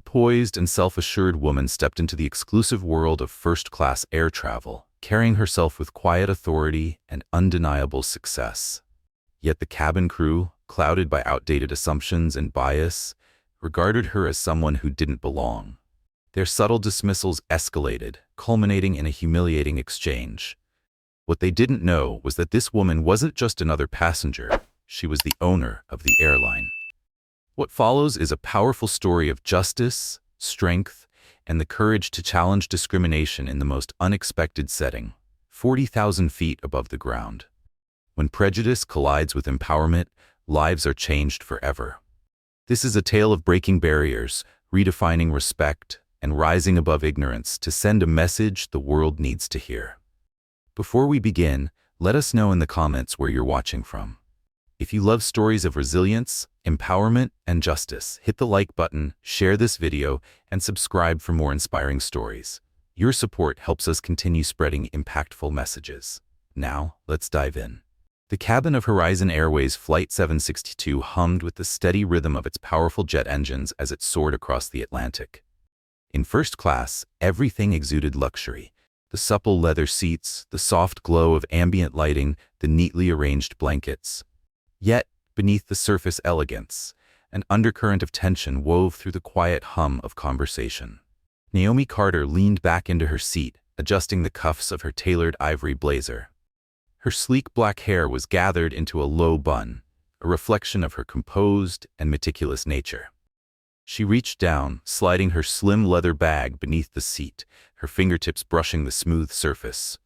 poised and self-assured woman stepped into the exclusive world of first-class air travel, carrying herself with quiet authority and undeniable success. Yet the cabin crew, clouded by outdated assumptions and bias, regarded her as someone who didn't belong. Their subtle dismissals escalated, culminating in a humiliating exchange. What they didn't know was that this woman wasn't just another passenger, she was the owner of the airline. What follows is a powerful story of justice, strength, and the courage to challenge discrimination in the most unexpected setting, 40,000 feet above the ground. When prejudice collides with empowerment, lives are changed forever. This is a tale of breaking barriers, redefining respect, and rising above ignorance to send a message the world needs to hear. Before we begin, let us know in the comments where you're watching from. If you love stories of resilience, empowerment, and justice, hit the like button, share this video, and subscribe for more inspiring stories. Your support helps us continue spreading impactful messages. Now, let's dive in. The cabin of Horizon Airways Flight 762 hummed with the steady rhythm of its powerful jet engines as it soared across the Atlantic. In first class, everything exuded luxury. The supple leather seats, the soft glow of ambient lighting, the neatly arranged blankets. Yet, beneath the surface elegance, an undercurrent of tension wove through the quiet hum of conversation. Naomi Carter leaned back into her seat, adjusting the cuffs of her tailored ivory blazer. Her sleek black hair was gathered into a low bun, a reflection of her composed and meticulous nature. She reached down, sliding her slim leather bag beneath the seat, her fingertips brushing the smooth surface.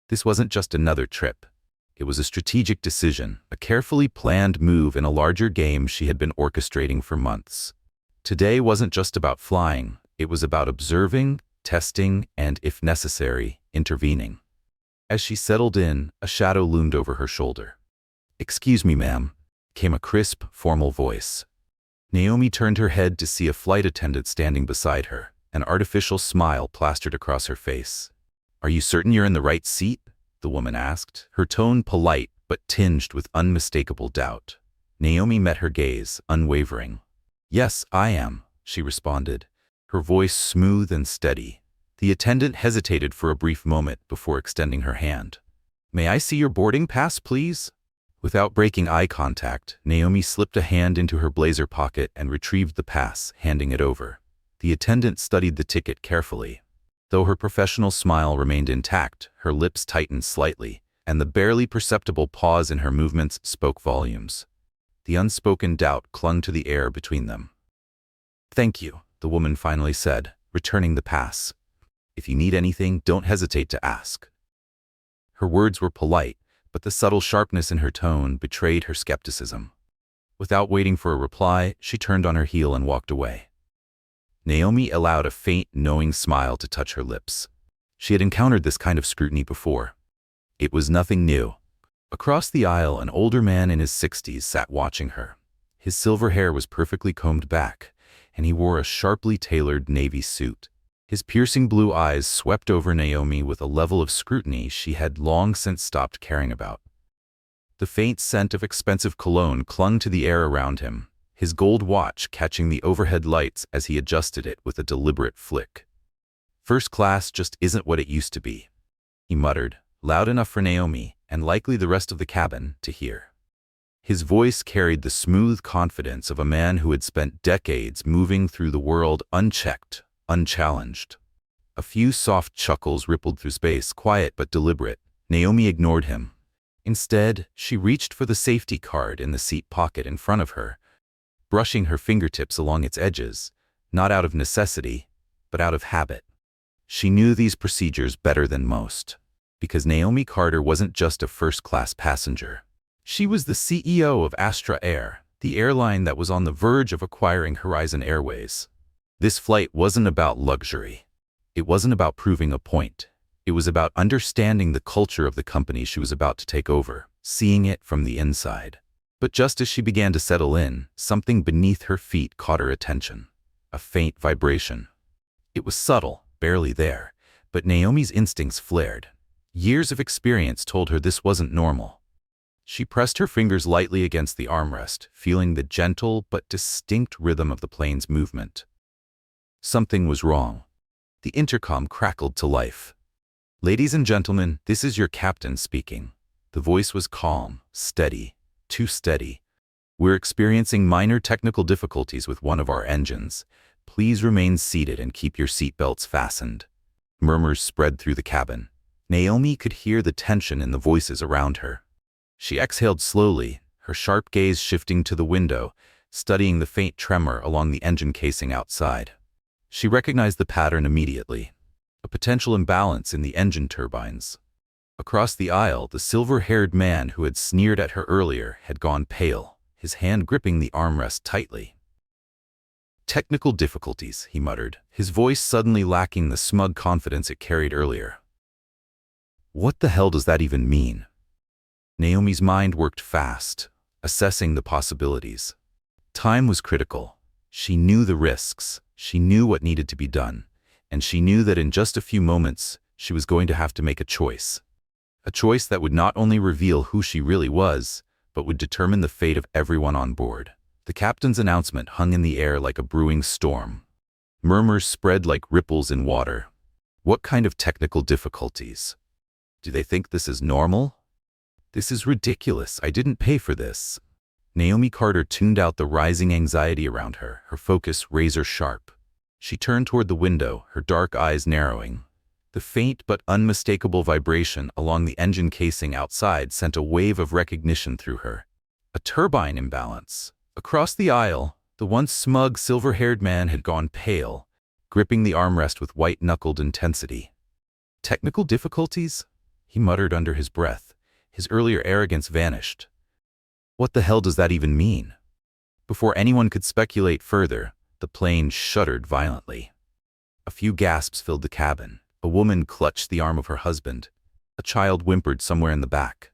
This wasn't just another trip. It was a strategic decision, a carefully planned move in a larger game she had been orchestrating for months. Today wasn't just about flying, it was about observing, testing, and, if necessary, intervening. As she settled in, a shadow loomed over her shoulder. "Excuse me, ma'am," came a crisp, formal voice. Naomi turned her head to see a flight attendant standing beside her, an artificial smile plastered across her face. "Are you certain you're in the right seat?" the woman asked, her tone polite but tinged with unmistakable doubt. Naomi met her gaze, unwavering. "Yes, I am," she responded, her voice smooth and steady. The attendant hesitated for a brief moment before extending her hand. "May I see your boarding pass, please?" Without breaking eye contact, Naomi slipped a hand into her blazer pocket and retrieved the pass, handing it over. The attendant studied the ticket carefully. Though her professional smile remained intact, her lips tightened slightly, and the barely perceptible pause in her movements spoke volumes. The unspoken doubt clung to the air between them. "Thank you," the woman finally said, returning the pass. "If you need anything, don't hesitate to ask." Her words were polite, but the subtle sharpness in her tone betrayed her skepticism. Without waiting for a reply, she turned on her heel and walked away. Naomi allowed a faint, knowing smile to touch her lips. She had encountered this kind of scrutiny before. It was nothing new. Across the aisle, an older man in his 60s sat watching her. His silver hair was perfectly combed back, and he wore a sharply tailored navy suit. His piercing blue eyes swept over Naomi with a level of scrutiny she had long since stopped caring about. The faint scent of expensive cologne clung to the air around him, his gold watch catching the overhead lights as he adjusted it with a deliberate flick. "First class just isn't what it used to be," he muttered, loud enough for Naomi, and likely the rest of the cabin, to hear. His voice carried the smooth confidence of a man who had spent decades moving through the world unchecked, unchallenged. A few soft chuckles rippled through space, quiet but deliberate. Naomi ignored him. Instead, she reached for the safety card in the seat pocket in front of her, brushing her fingertips along its edges, not out of necessity, but out of habit. She knew these procedures better than most, because Naomi Carter wasn't just a first-class passenger. She was the CEO of Astra Air, the airline that was on the verge of acquiring Horizon Airways. This flight wasn't about luxury. It wasn't about proving a point. It was about understanding the culture of the company she was about to take over, seeing it from the inside. But just as she began to settle in, something beneath her feet caught her attention. A faint vibration. It was subtle, barely there, but Naomi's instincts flared. Years of experience told her this wasn't normal. She pressed her fingers lightly against the armrest, feeling the gentle but distinct rhythm of the plane's movement. Something was wrong. The intercom crackled to life. "Ladies and gentlemen, this is your captain speaking." The voice was calm, steady, too steady. "We're experiencing minor technical difficulties with one of our engines. Please remain seated and keep your seatbelts fastened." Murmurs spread through the cabin. Naomi could hear the tension in the voices around her. She exhaled slowly, her sharp gaze shifting to the window, studying the faint tremor along the engine casing outside. She recognized the pattern immediately, a potential imbalance in the engine turbines. Across the aisle, the silver-haired man who had sneered at her earlier had gone pale, his hand gripping the armrest tightly. "Technical difficulties," he muttered, his voice suddenly lacking the smug confidence it carried earlier. What the hell does that even mean? Naomi's mind worked fast, assessing the possibilities. Time was critical. She knew the risks, she knew what needed to be done, and she knew that in just a few moments, she was going to have to make a choice. A choice that would not only reveal who she really was, but would determine the fate of everyone on board. The captain's announcement hung in the air like a brewing storm. Murmurs spread like ripples in water. What kind of technical difficulties? Do they think this is normal? This is ridiculous. I didn't pay for this. Naomi Carter tuned out the rising anxiety around her, her focus razor-sharp. She turned toward the window, her dark eyes narrowing. The faint but unmistakable vibration along the engine casing outside sent a wave of recognition through her. A turbine imbalance. Across the aisle, the once smug silver-haired man had gone pale, gripping the armrest with white-knuckled intensity. Technical difficulties? He muttered under his breath. His earlier arrogance vanished. What the hell does that even mean? Before anyone could speculate further, the plane shuddered violently. A few gasps filled the cabin. A woman clutched the arm of her husband. A child whimpered somewhere in the back.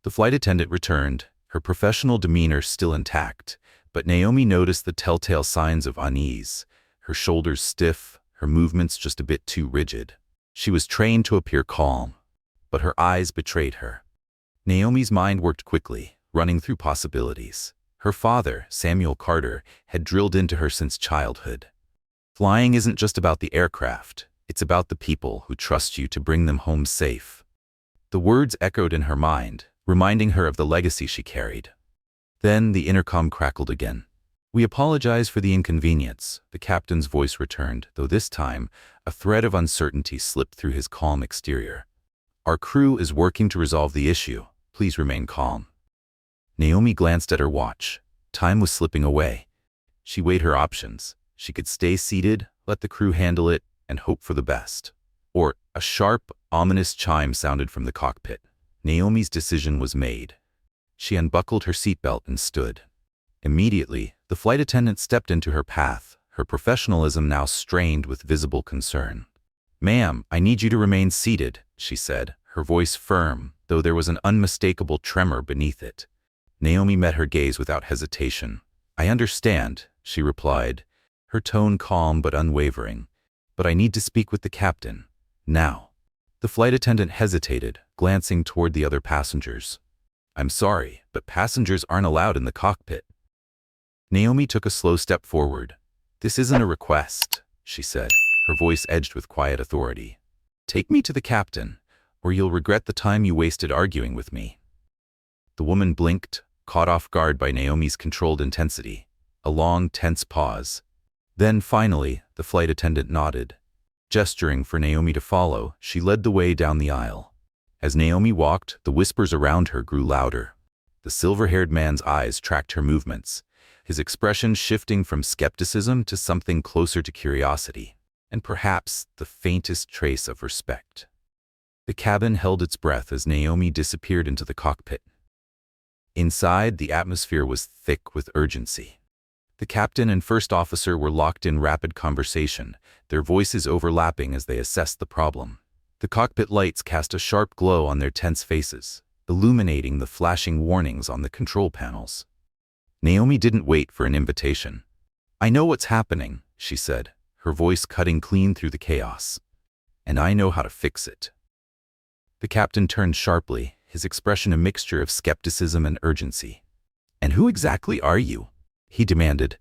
The flight attendant returned, her professional demeanor still intact, but Naomi noticed the telltale signs of unease, her shoulders stiff, her movements just a bit too rigid. She was trained to appear calm, but her eyes betrayed her. Naomi's mind worked quickly, running through possibilities. Her father, Samuel Carter, had drilled into her since childhood. Flying isn't just about the aircraft, it's about the people who trust you to bring them home safe. The words echoed in her mind, reminding her of the legacy she carried. Then the intercom crackled again. "We apologize for the inconvenience," the captain's voice returned, though this time, a thread of uncertainty slipped through his calm exterior. "Our crew is working to resolve the issue. Please remain calm." Naomi glanced at her watch. Time was slipping away. She weighed her options. She could stay seated, let the crew handle it, and hope for the best. Or a sharp, ominous chime sounded from the cockpit. Naomi's decision was made. She unbuckled her seatbelt and stood. Immediately, the flight attendant stepped into her path, her professionalism now strained with visible concern. "Ma'am, I need you to remain seated," she said, her voice firm, though there was an unmistakable tremor beneath it. Naomi met her gaze without hesitation. "I understand," she replied, her tone calm but unwavering. "But I need to speak with the captain. Now." The flight attendant hesitated, glancing toward the other passengers. "I'm sorry, but passengers aren't allowed in the cockpit." Naomi took a slow step forward. "This isn't a request," she said, her voice edged with quiet authority. "Take me to the captain, or you'll regret the time you wasted arguing with me." The woman blinked, caught off guard by Naomi's controlled intensity. A long, tense pause. Then, finally, the flight attendant nodded. Gesturing for Naomi to follow, she led the way down the aisle. As Naomi walked, the whispers around her grew louder. The silver-haired man's eyes tracked her movements, his expression shifting from skepticism to something closer to curiosity, and perhaps the faintest trace of respect. The cabin held its breath as Naomi disappeared into the cockpit. Inside, the atmosphere was thick with urgency. The captain and first officer were locked in rapid conversation, their voices overlapping as they assessed the problem. The cockpit lights cast a sharp glow on their tense faces, illuminating the flashing warnings on the control panels. Naomi didn't wait for an invitation. "I know what's happening," she said, her voice cutting clean through the chaos. "And I know how to fix it." The captain turned sharply, his expression a mixture of skepticism and urgency. "And who exactly are you?" he demanded.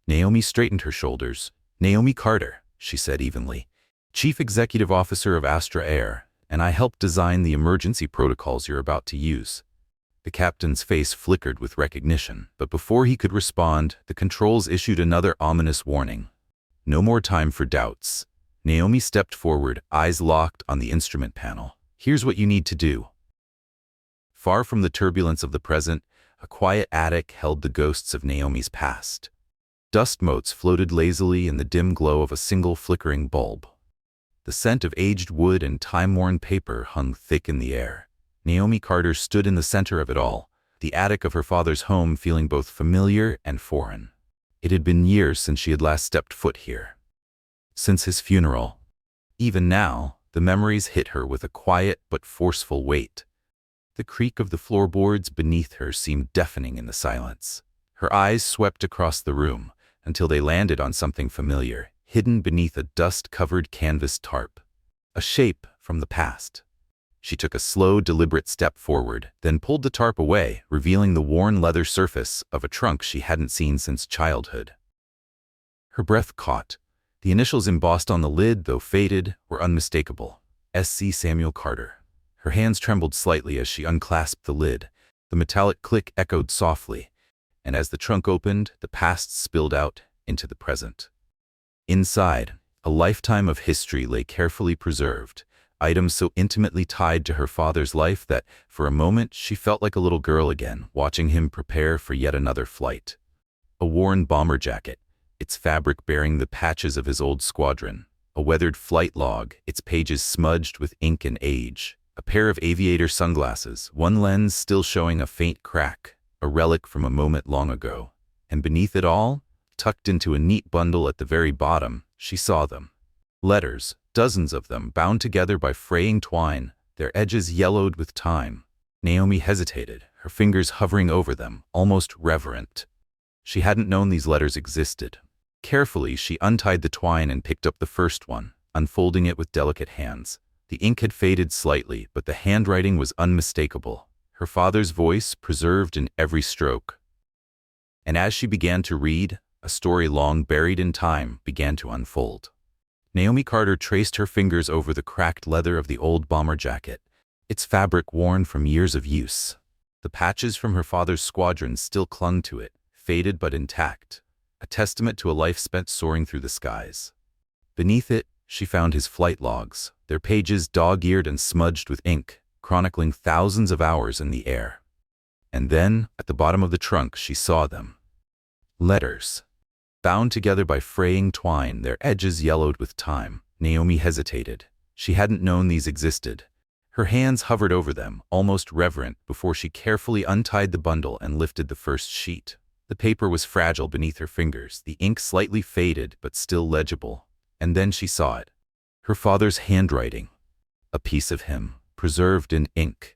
Naomi straightened her shoulders. Naomi Carter, she said evenly, Chief Executive Officer of Astra Air, and I helped design the emergency protocols you're about to use. The captain's face flickered with recognition, but before he could respond, the controls issued another ominous warning. No more time for doubts. Naomi stepped forward, eyes locked on the instrument panel. Here's what you need to do. Far from the turbulence of the present, a quiet attic held the ghosts of Naomi's past. Dust motes floated lazily in the dim glow of a single flickering bulb. The scent of aged wood and time-worn paper hung thick in the air. Naomi Carter stood in the center of it all, the attic of her father's home feeling both familiar and foreign. It had been years since she had last stepped foot here. Since his funeral. Even now, the memories hit her with a quiet but forceful weight. The creak of the floorboards beneath her seemed deafening in the silence. Her eyes swept across the room until they landed on something familiar, hidden beneath a dust-covered canvas tarp. A shape from the past. She took a slow, deliberate step forward, then pulled the tarp away, revealing the worn leather surface of a trunk she hadn't seen since childhood. Her breath caught. The initials embossed on the lid, though faded, were unmistakable. S.C. Samuel Carter. Her hands trembled slightly as she unclasped the lid. The metallic click echoed softly, and as the trunk opened, the past spilled out into the present. Inside, a lifetime of history lay carefully preserved, items so intimately tied to her father's life that, for a moment, she felt like a little girl again, watching him prepare for yet another flight. A worn bomber jacket, its fabric bearing the patches of his old squadron. A weathered flight log, its pages smudged with ink and age. A pair of aviator sunglasses, one lens still showing a faint crack, a relic from a moment long ago. And beneath it all, tucked into a neat bundle at the very bottom, she saw them. Letters, dozens of them, bound together by fraying twine, their edges yellowed with time. Naomi hesitated, her fingers hovering over them, almost reverent. She hadn't known these letters existed. Carefully, she untied the twine and picked up the first one, unfolding it with delicate hands. The ink had faded slightly, but the handwriting was unmistakable, her father's voice preserved in every stroke. And as she began to read, a story long buried in time began to unfold. Naomi Carter traced her fingers over the cracked leather of the old bomber jacket, its fabric worn from years of use. The patches from her father's squadron still clung to it, faded but intact, a testament to a life spent soaring through the skies. Beneath it, she found his flight logs, their pages dog-eared and smudged with ink, chronicling thousands of hours in the air. And then, at the bottom of the trunk, she saw them. Letters. Bound together by fraying twine, their edges yellowed with time. Naomi hesitated. She hadn't known these existed. Her hands hovered over them, almost reverent, before she carefully untied the bundle and lifted the first sheet. The paper was fragile beneath her fingers, the ink slightly faded but still legible. And then she saw it. Her father's handwriting. A piece of him, preserved in ink.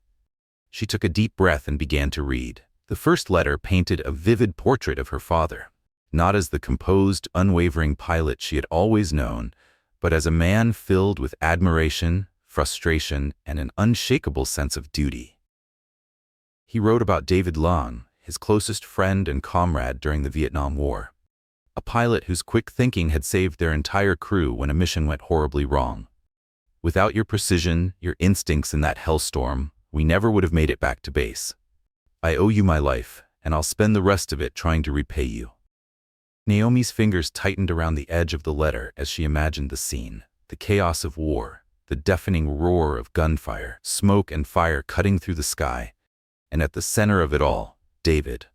She took a deep breath and began to read. The first letter painted a vivid portrait of her father, not as the composed, unwavering pilot she had always known, but as a man filled with admiration, frustration, and an unshakable sense of duty. He wrote about David Long, his closest friend and comrade during the Vietnam War. A pilot whose quick thinking had saved their entire crew when a mission went horribly wrong. Without your precision, your instincts in that hellstorm, we never would have made it back to base. I owe you my life, and I'll spend the rest of it trying to repay you. Naomi's fingers tightened around the edge of the letter as she imagined the scene, the chaos of war, the deafening roar of gunfire, smoke and fire cutting through the sky, and at the center of it all, David.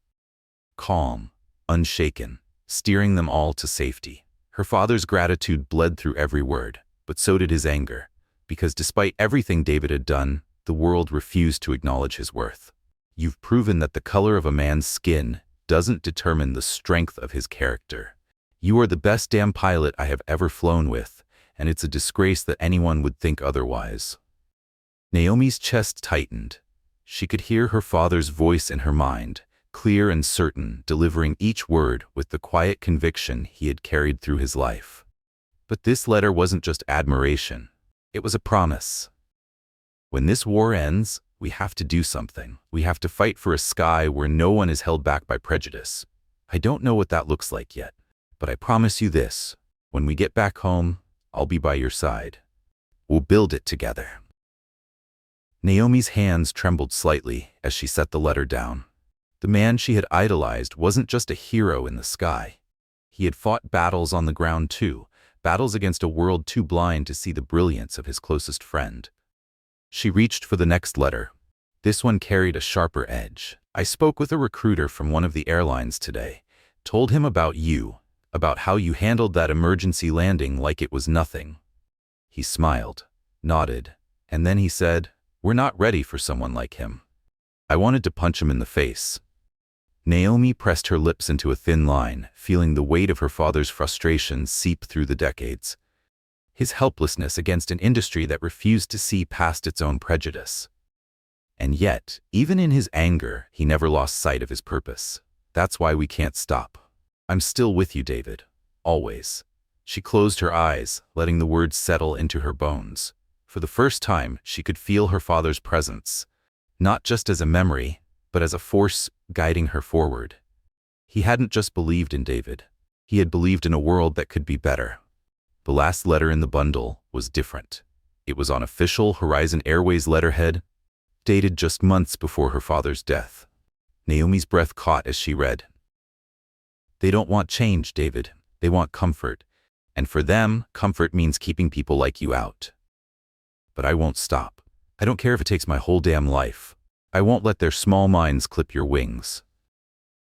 Calm, unshaken, steering them all to safety. Her father's gratitude bled through every word, but so did his anger, because despite everything David had done, the world refused to acknowledge his worth. You've proven that the color of a man's skin doesn't determine the strength of his character. You are the best damn pilot I have ever flown with, and it's a disgrace that anyone would think otherwise. Naomi's chest tightened. She could hear her father's voice in her mind, clear and certain, delivering each word with the quiet conviction he had carried through his life. But this letter wasn't just admiration. It was a promise. When this war ends, we have to do something. We have to fight for a sky where no one is held back by prejudice. I don't know what that looks like yet, but I promise you this. When we get back home, I'll be by your side. We'll build it together." Naomi's hands trembled slightly as she set the letter down. The man she had idolized wasn't just a hero in the sky. He had fought battles on the ground too, battles against a world too blind to see the brilliance of his closest friend. She reached for the next letter. This one carried a sharper edge. "I spoke with a recruiter from one of the airlines today. Told him about you, about how you handled that emergency landing like it was nothing." He smiled, nodded, and then he said, "We're not ready for someone like him." I wanted to punch him in the face. Naomi pressed her lips into a thin line, feeling the weight of her father's frustration seep through the decades. His helplessness against an industry that refused to see past its own prejudice. And yet, even in his anger, he never lost sight of his purpose. "That's why we can't stop. I'm still with you, David. Always." She closed her eyes, letting the words settle into her bones. For the first time, she could feel her father's presence, not just as a memory, but as a force guiding her forward. He hadn't just believed in David. He had believed in a world that could be better. The last letter in the bundle was different. It was on official Horizon Airways letterhead, dated just months before her father's death. Naomi's breath caught as she read. "They don't want change, David. They want comfort. And for them, comfort means keeping people like you out. But I won't stop. I don't care if it takes my whole damn life. I won't let their small minds clip your wings."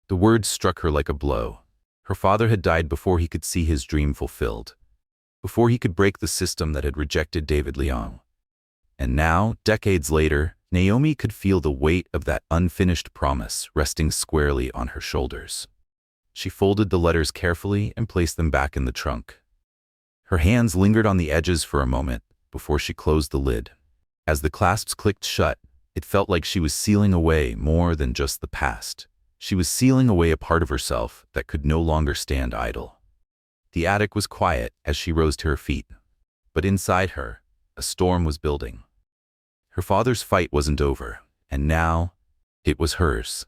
The words struck her like a blow. Her father had died before he could see his dream fulfilled, before he could break the system that had rejected David Leong. And now, decades later, Naomi could feel the weight of that unfinished promise resting squarely on her shoulders. She folded the letters carefully and placed them back in the trunk. Her hands lingered on the edges for a moment before she closed the lid. As the clasps clicked shut, it felt like she was sealing away more than just the past. She was sealing away a part of herself that could no longer stand idle. The attic was quiet as she rose to her feet, but inside her, a storm was building. Her father's fight wasn't over, and now, it was hers.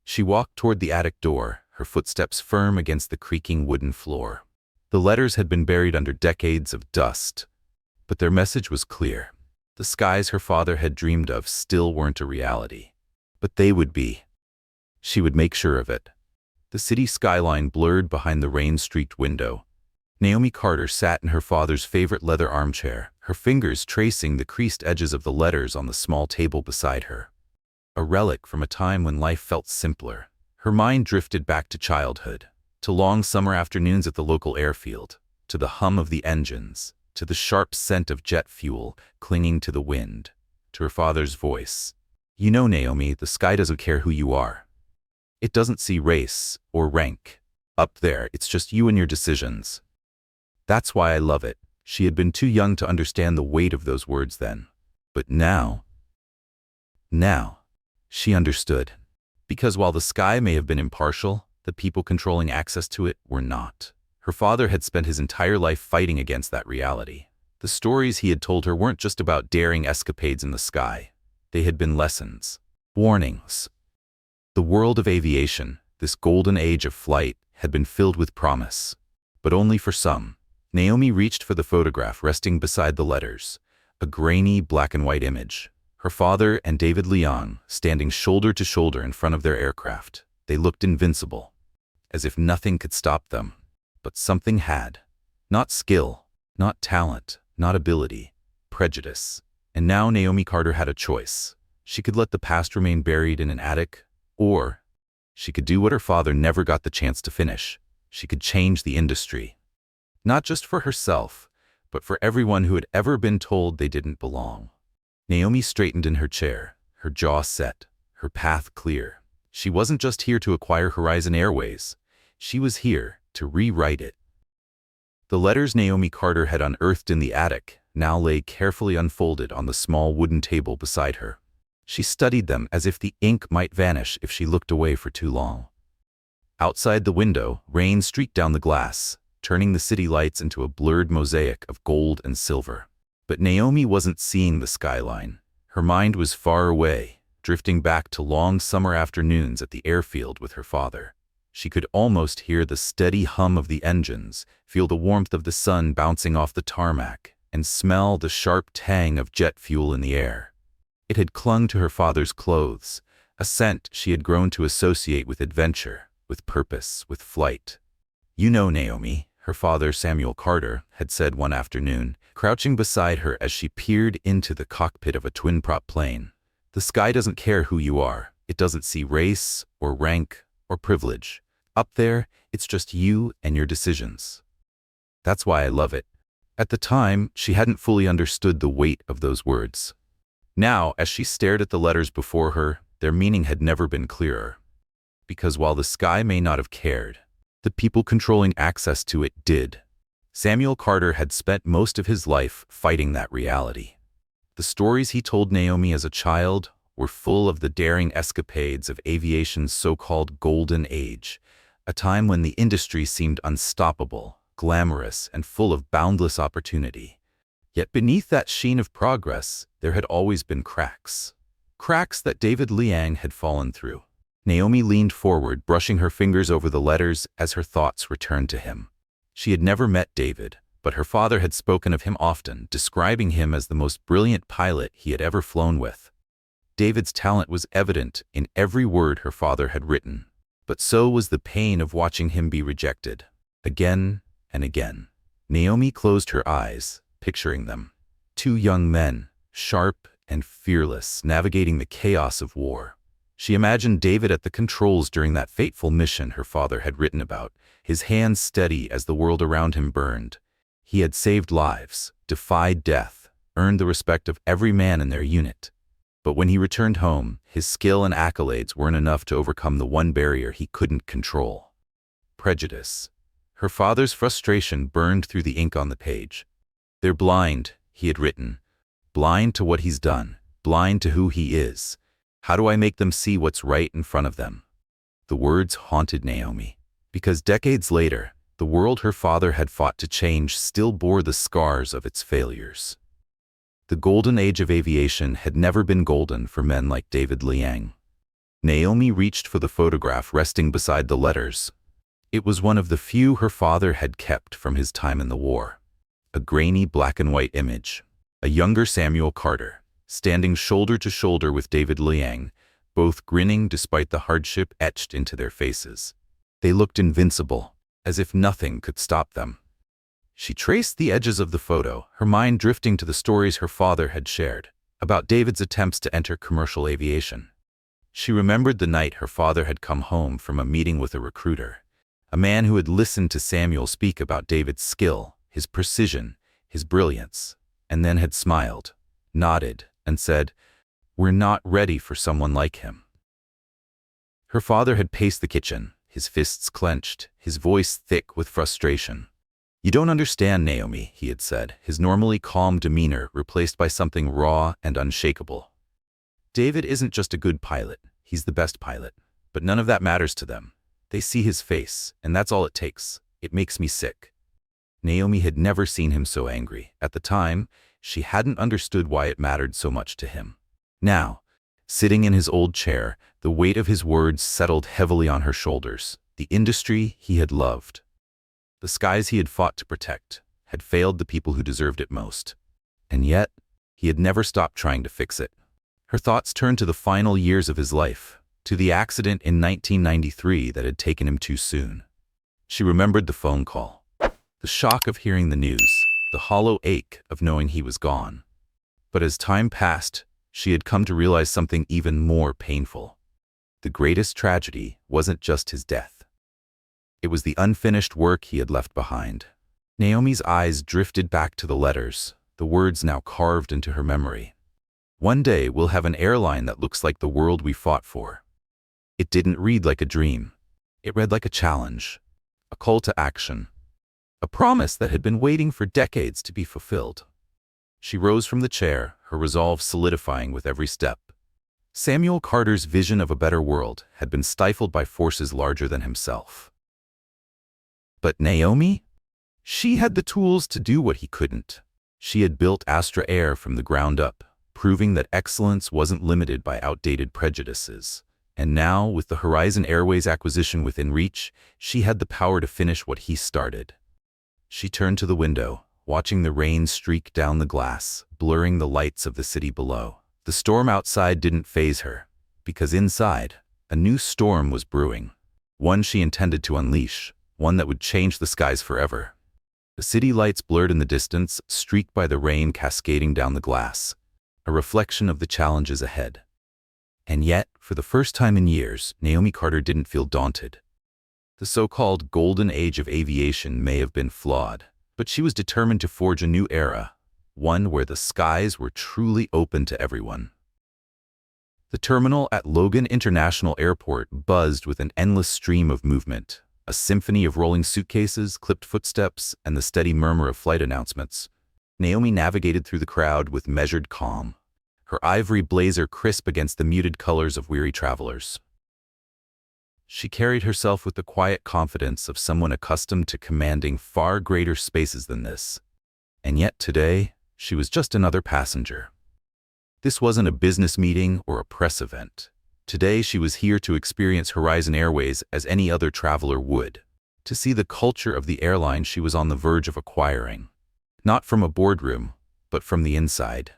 She walked toward the attic door, her footsteps firm against the creaking wooden floor. The letters had been buried under decades of dust, but their message was clear. The skies her father had dreamed of still weren't a reality, but they would be. She would make sure of it. The city skyline blurred behind the rain-streaked window. Naomi Carter sat in her father's favorite leather armchair, her fingers tracing the creased edges of the letters on the small table beside her. A relic from a time when life felt simpler. Her mind drifted back to childhood, to long summer afternoons at the local airfield, to the hum of the engines, to the sharp scent of jet fuel clinging to the wind, to her father's voice. "You know, Naomi, the sky doesn't care who you are. It doesn't see race or rank. Up there, it's just you and your decisions." That's why I love it. She had been too young to understand the weight of those words then. But now, she understood. Because while the sky may have been impartial, the people controlling access to it were not. Her father had spent his entire life fighting against that reality. The stories he had told her weren't just about daring escapades in the sky. They had been lessons, warnings. The world of aviation, this golden age of flight, had been filled with promise. But only for some. Naomi reached for the photograph resting beside the letters, a grainy black-and-white image. Her father and David Leong standing shoulder to shoulder in front of their aircraft. They looked invincible, as if nothing could stop them. But something had. Not skill, not talent, not ability, prejudice. And now Naomi Carter had a choice. She could let the past remain buried in an attic, or she could do what her father never got the chance to finish. She could change the industry. Not just for herself, but for everyone who had ever been told they didn't belong. Naomi straightened in her chair, her jaw set, her path clear. She wasn't just here to acquire Horizon Airways. She was here to rewrite it. The letters Naomi Carter had unearthed in the attic now lay carefully unfolded on the small wooden table beside her. She studied them as if the ink might vanish if she looked away for too long. Outside the window, rain streaked down the glass, turning the city lights into a blurred mosaic of gold and silver. But Naomi wasn't seeing the skyline. Her mind was far away, drifting back to long summer afternoons at the airfield with her father. She could almost hear the steady hum of the engines, feel the warmth of the sun bouncing off the tarmac, and smell the sharp tang of jet fuel in the air. It had clung to her father's clothes, a scent she had grown to associate with adventure, with purpose, with flight. "You know, Naomi," her father, Samuel Carter, had said one afternoon, crouching beside her as she peered into the cockpit of a twin-prop plane. "The sky doesn't care who you are. It doesn't see race, or rank, or privilege. Up there, it's just you and your decisions. That's why I love it." At the time, she hadn't fully understood the weight of those words. Now, as she stared at the letters before her, their meaning had never been clearer. Because while the sky may not have cared, the people controlling access to it did. Samuel Carter had spent most of his life fighting that reality. The stories he told Naomi as a child were full of the daring escapades of aviation's so-called golden age, a time when the industry seemed unstoppable, glamorous, and full of boundless opportunity. Yet beneath that sheen of progress, there had always been cracks. Cracks that David Liang had fallen through. Naomi leaned forward, brushing her fingers over the letters as her thoughts returned to him. She had never met David, but her father had spoken of him often, describing him as the most brilliant pilot he had ever flown with. David's talent was evident in every word her father had written, but so was the pain of watching him be rejected, again and again. Naomi closed her eyes, picturing them. Two young men, sharp and fearless, navigating the chaos of war. She imagined David at the controls during that fateful mission her father had written about, his hands steady as the world around him burned. He had saved lives, defied death, earned the respect of every man in their unit. But when he returned home, his skill and accolades weren't enough to overcome the one barrier he couldn't control: prejudice. Her father's frustration burned through the ink on the page. "They're blind," he had written. "Blind to what he's done, blind to who he is. How do I make them see what's right in front of them?" The words haunted Naomi, because decades later, the world her father had fought to change still bore the scars of its failures. The golden age of aviation had never been golden for men like David Liang. Naomi reached for the photograph resting beside the letters. It was one of the few her father had kept from his time in the war. A grainy black-and-white image. A younger Samuel Carter, standing shoulder to shoulder with David Liang, both grinning despite the hardship etched into their faces. They looked invincible, as if nothing could stop them. She traced the edges of the photo, her mind drifting to the stories her father had shared, about David's attempts to enter commercial aviation. She remembered the night her father had come home from a meeting with a recruiter, a man who had listened to Samuel speak about David's skill, his precision, his brilliance, and then had smiled, nodded, and said, "We're not ready for someone like him." Her father had paced the kitchen, his fists clenched, his voice thick with frustration. "You don't understand, Naomi," he had said, his normally calm demeanor replaced by something raw and unshakable. "David isn't just a good pilot, he's the best pilot. But none of that matters to them. They see his face, and that's all it takes. It makes me sick." Naomi had never seen him so angry. At the time, she hadn't understood why it mattered so much to him. Now, sitting in his old chair, the weight of his words settled heavily on her shoulders. The industry he had loved, the skies he had fought to protect, had failed the people who deserved it most. And yet, he had never stopped trying to fix it. Her thoughts turned to the final years of his life, to the accident in 1993 that had taken him too soon. She remembered the phone call, the shock of hearing the news, the hollow ache of knowing he was gone. But as time passed, she had come to realize something even more painful. The greatest tragedy wasn't just his death. It was the unfinished work he had left behind. Naomi's eyes drifted back to the letters, the words now carved into her memory. "One day we'll have an airline that looks like the world we fought for." It didn't read like a dream. It read like a challenge, a call to action, a promise that had been waiting for decades to be fulfilled. She rose from the chair, her resolve solidifying with every step. Samuel Carter's vision of a better world had been stifled by forces larger than himself. But Naomi? She had the tools to do what he couldn't. She had built Astra Air from the ground up, proving that excellence wasn't limited by outdated prejudices. And now, with the Horizon Airways acquisition within reach, she had the power to finish what he started. She turned to the window, watching the rain streak down the glass, blurring the lights of the city below. The storm outside didn't faze her, because inside, a new storm was brewing. One she intended to unleash, one that would change the skies forever. The city lights blurred in the distance, streaked by the rain cascading down the glass, a reflection of the challenges ahead. And yet, for the first time in years, Naomi Carter didn't feel daunted. The so-called golden age of aviation may have been flawed, but she was determined to forge a new era, one where the skies were truly open to everyone. The terminal at Logan International Airport buzzed with an endless stream of movement, a symphony of rolling suitcases, clipped footsteps, and the steady murmur of flight announcements. Naomi navigated through the crowd with measured calm, her ivory blazer crisp against the muted colors of weary travelers. She carried herself with the quiet confidence of someone accustomed to commanding far greater spaces than this. And yet today, she was just another passenger. This wasn't a business meeting or a press event. Today she was here to experience Horizon Airways as any other traveler would, to see the culture of the airline she was on the verge of acquiring. Not from a boardroom, but from the inside.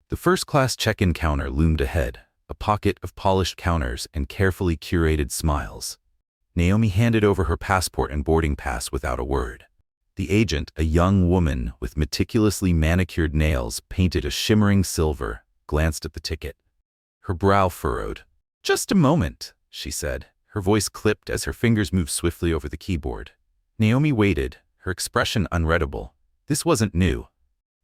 The first-class check-in counter loomed ahead, a pocket of polished counters and carefully curated smiles. Naomi handed over her passport and boarding pass without a word. The agent, a young woman with meticulously manicured nails painted a shimmering silver, glanced at the ticket. Her brow furrowed. "Just a moment," she said, her voice clipped as her fingers moved swiftly over the keyboard. Naomi waited, her expression unreadable. This wasn't new.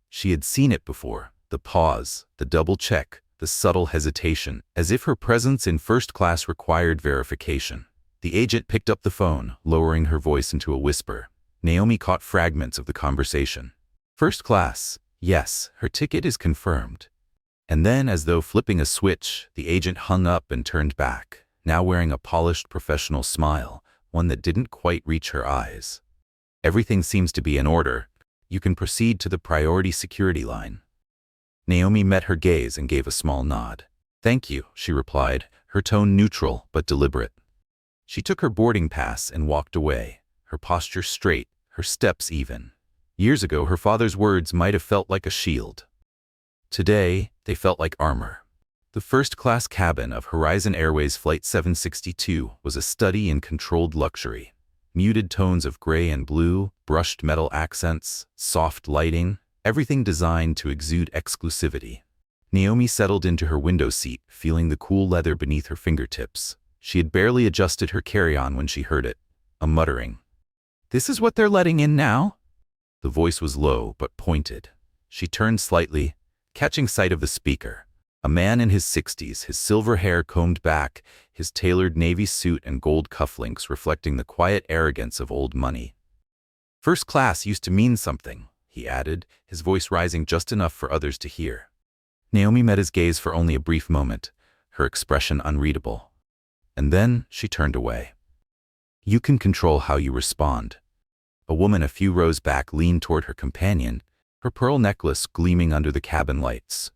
She had seen it before, the pause, the double check, the subtle hesitation, as if her presence in first class required verification. The agent picked up the phone, lowering her voice into a whisper. Naomi caught fragments of the conversation. "First class, yes, her ticket is confirmed." And then, as though flipping a switch, the agent hung up and turned back, now wearing a polished professional smile, one that didn't quite reach her eyes. "Everything seems to be in order. You can proceed to the priority security line." Naomi met her gaze and gave a small nod. "Thank you," she replied, her tone neutral but deliberate. She took her boarding pass and walked away, her posture straight, her steps even. Years ago, her father's words might have felt like a shield. Today, they felt like armor. The first-class cabin of Horizon Airways Flight 762 was a study in controlled luxury. Muted tones of gray and blue, brushed metal accents, soft lighting, everything designed to exude exclusivity. Naomi settled into her window seat, feeling the cool leather beneath her fingertips. She had barely adjusted her carry-on when she heard it, a muttering. "This is what they're letting in now?" The voice was low but pointed. She turned slightly, catching sight of the speaker. A man in his 60s, his silver hair combed back, his tailored navy suit and gold cufflinks reflecting the quiet arrogance of old money. "First class used to mean something," he added, his voice rising just enough for others to hear. Naomi met his gaze for only a brief moment, her expression unreadable. And then she turned away. "You can control how you respond." A woman a few rows back leaned toward her companion, her pearl necklace gleaming under the cabin lights.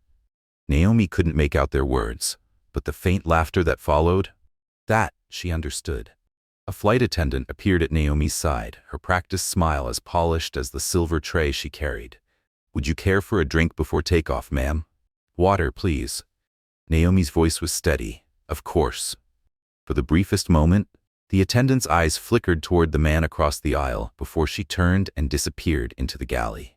Naomi couldn't make out their words, but the faint laughter that followed, that she understood. A flight attendant appeared at Naomi's side, her practiced smile as polished as the silver tray she carried. "Would you care for a drink before takeoff, ma'am?" "Water, please." Naomi's voice was steady. "Of course." For the briefest moment, the attendant's eyes flickered toward the man across the aisle before she turned and disappeared into the galley.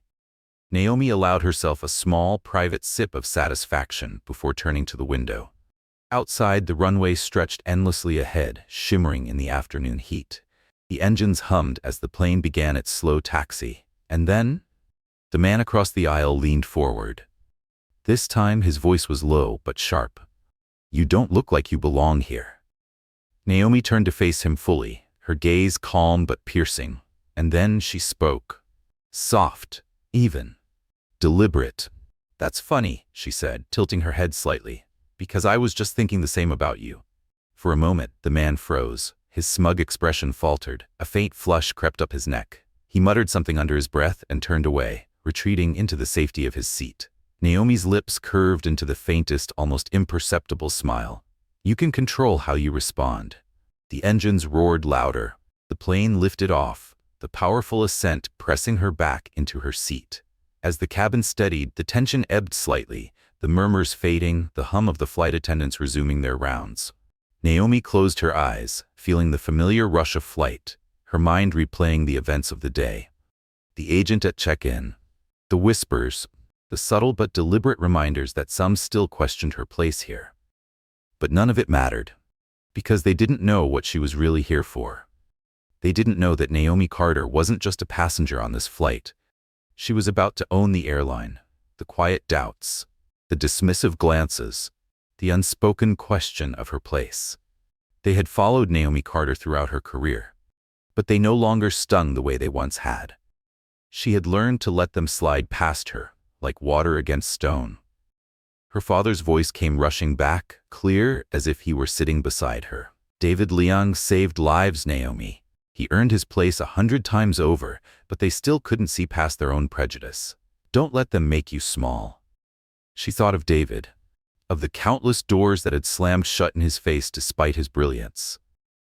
Naomi allowed herself a small, private sip of satisfaction before turning to the window. Outside, the runway stretched endlessly ahead, shimmering in the afternoon heat. The engines hummed as the plane began its slow taxi. And then, the man across the aisle leaned forward. This time, his voice was low but sharp. "You don't look like you belong here." Naomi turned to face him fully, her gaze calm but piercing. And then she spoke. Soft, even, deliberate. "That's funny," she said, tilting her head slightly, "because I was just thinking the same about you." For a moment, the man froze. His smug expression faltered. A faint flush crept up his neck. He muttered something under his breath and turned away, retreating into the safety of his seat. Naomi's lips curved into the faintest, almost imperceptible smile. You can control how you respond. The engines roared louder. The plane lifted off, the powerful ascent pressing her back into her seat. As the cabin steadied, the tension ebbed slightly, the murmurs fading, the hum of the flight attendants resuming their rounds. Naomi closed her eyes, feeling the familiar rush of flight, her mind replaying the events of the day. The agent at check-in, the whispers, the subtle but deliberate reminders that some still questioned her place here. But none of it mattered, because they didn't know what she was really here for. They didn't know that Naomi Carter wasn't just a passenger on this flight. She was about to own the airline. The quiet doubts, the dismissive glances, the unspoken question of her place. They had followed Naomi Carter throughout her career, but they no longer stung the way they once had. She had learned to let them slide past her, like water against stone. Her father's voice came rushing back, clear as if he were sitting beside her. David Leung saved lives, Naomi. He earned his place 100 times over, but they still couldn't see past their own prejudice. Don't let them make you small. She thought of David, of the countless doors that had slammed shut in his face despite his brilliance.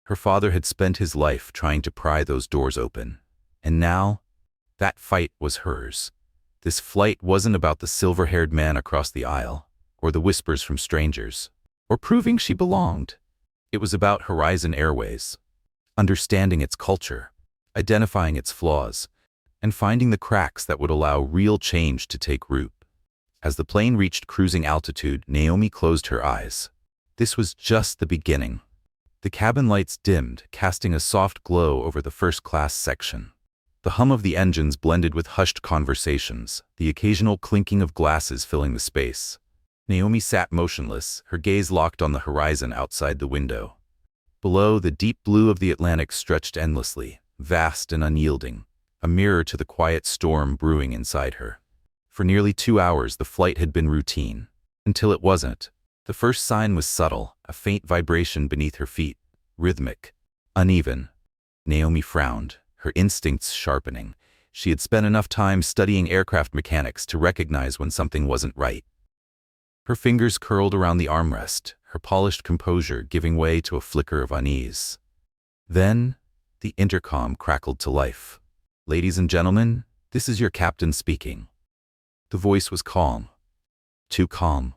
Her father had spent his life trying to pry those doors open, and now, that fight was hers. This flight wasn't about the silver-haired man across the aisle, or the whispers from strangers, or proving she belonged. It was about Horizon Airways, understanding its culture, identifying its flaws, and finding the cracks that would allow real change to take root. As the plane reached cruising altitude, Naomi closed her eyes. This was just the beginning. The cabin lights dimmed, casting a soft glow over the first-class section. The hum of the engines blended with hushed conversations, the occasional clinking of glasses filling the space. Naomi sat motionless, her gaze locked on the horizon outside the window. Below, the deep blue of the Atlantic stretched endlessly, vast and unyielding, a mirror to the quiet storm brewing inside her. For nearly 2 hours, the flight had been routine, until it wasn't. The first sign was subtle, a faint vibration beneath her feet, rhythmic, uneven. Naomi frowned, her instincts sharpening. She had spent enough time studying aircraft mechanics to recognize when something wasn't right. Her fingers curled around the armrest, her polished composure giving way to a flicker of unease. Then, the intercom crackled to life. "Ladies and gentlemen, this is your captain speaking." The voice was calm. Too calm.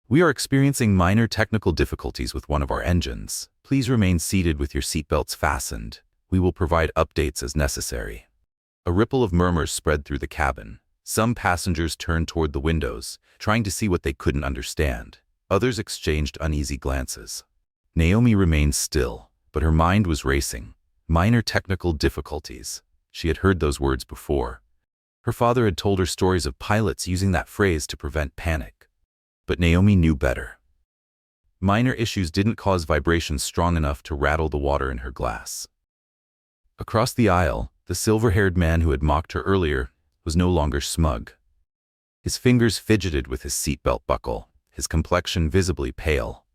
"We are experiencing minor technical difficulties with one of our engines. Please remain seated with your seatbelts fastened. We will provide updates as necessary." A ripple of murmurs spread through the cabin. Some passengers turned toward the windows, trying to see what they couldn't understand. Others exchanged uneasy glances. Naomi remained still, but her mind was racing. Minor technical difficulties. She had heard those words before. Her father had told her stories of pilots using that phrase to prevent panic. But Naomi knew better. Minor issues didn't cause vibrations strong enough to rattle the water in her glass. Across the aisle, the silver-haired man who had mocked her earlier was no longer smug. His fingers fidgeted with his seatbelt buckle, his complexion visibly pale.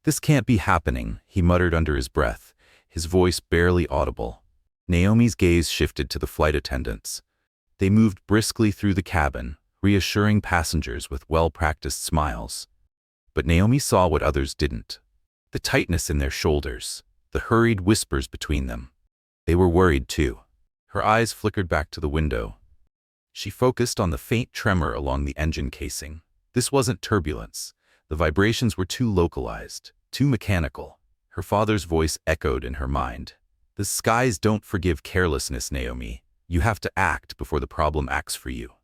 "This can't be happening," he muttered under his breath, his voice barely audible. Naomi's gaze shifted to the flight attendants. They moved briskly through the cabin, reassuring passengers with well-practiced smiles. But Naomi saw what others didn't. The tightness in their shoulders, the hurried whispers between them. They were worried too. Her eyes flickered back to the window. She focused on the faint tremor along the engine casing. This wasn't turbulence. The vibrations were too localized, too mechanical. Her father's voice echoed in her mind. "The skies don't forgive carelessness, Naomi. You have to act before the problem acts for you."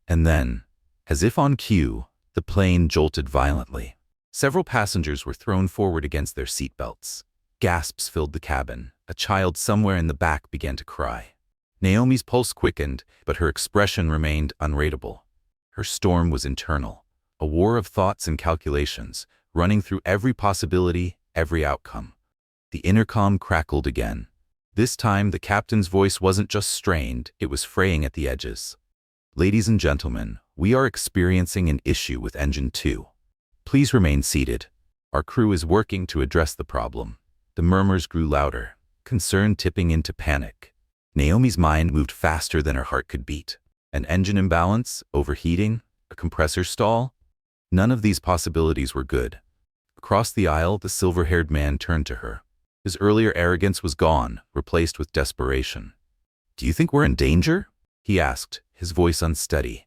And then, as if on cue, the plane jolted violently. Several passengers were thrown forward against their seatbelts. Gasps filled the cabin. A child somewhere in the back began to cry. Naomi's pulse quickened, but her expression remained unreadable. Her storm was internal, a war of thoughts and calculations, running through every possibility, every outcome. The intercom crackled again. This time, the captain's voice wasn't just strained, it was fraying at the edges. "Ladies and gentlemen, we are experiencing an issue with Engine 2. Please remain seated. Our crew is working to address the problem." The murmurs grew louder, concern tipping into panic. Naomi's mind moved faster than her heart could beat. An engine imbalance, overheating, a compressor stall? None of these possibilities were good. Across the aisle, the silver-haired man turned to her. His earlier arrogance was gone, replaced with desperation. "Do you think we're in danger?" he asked, his voice unsteady.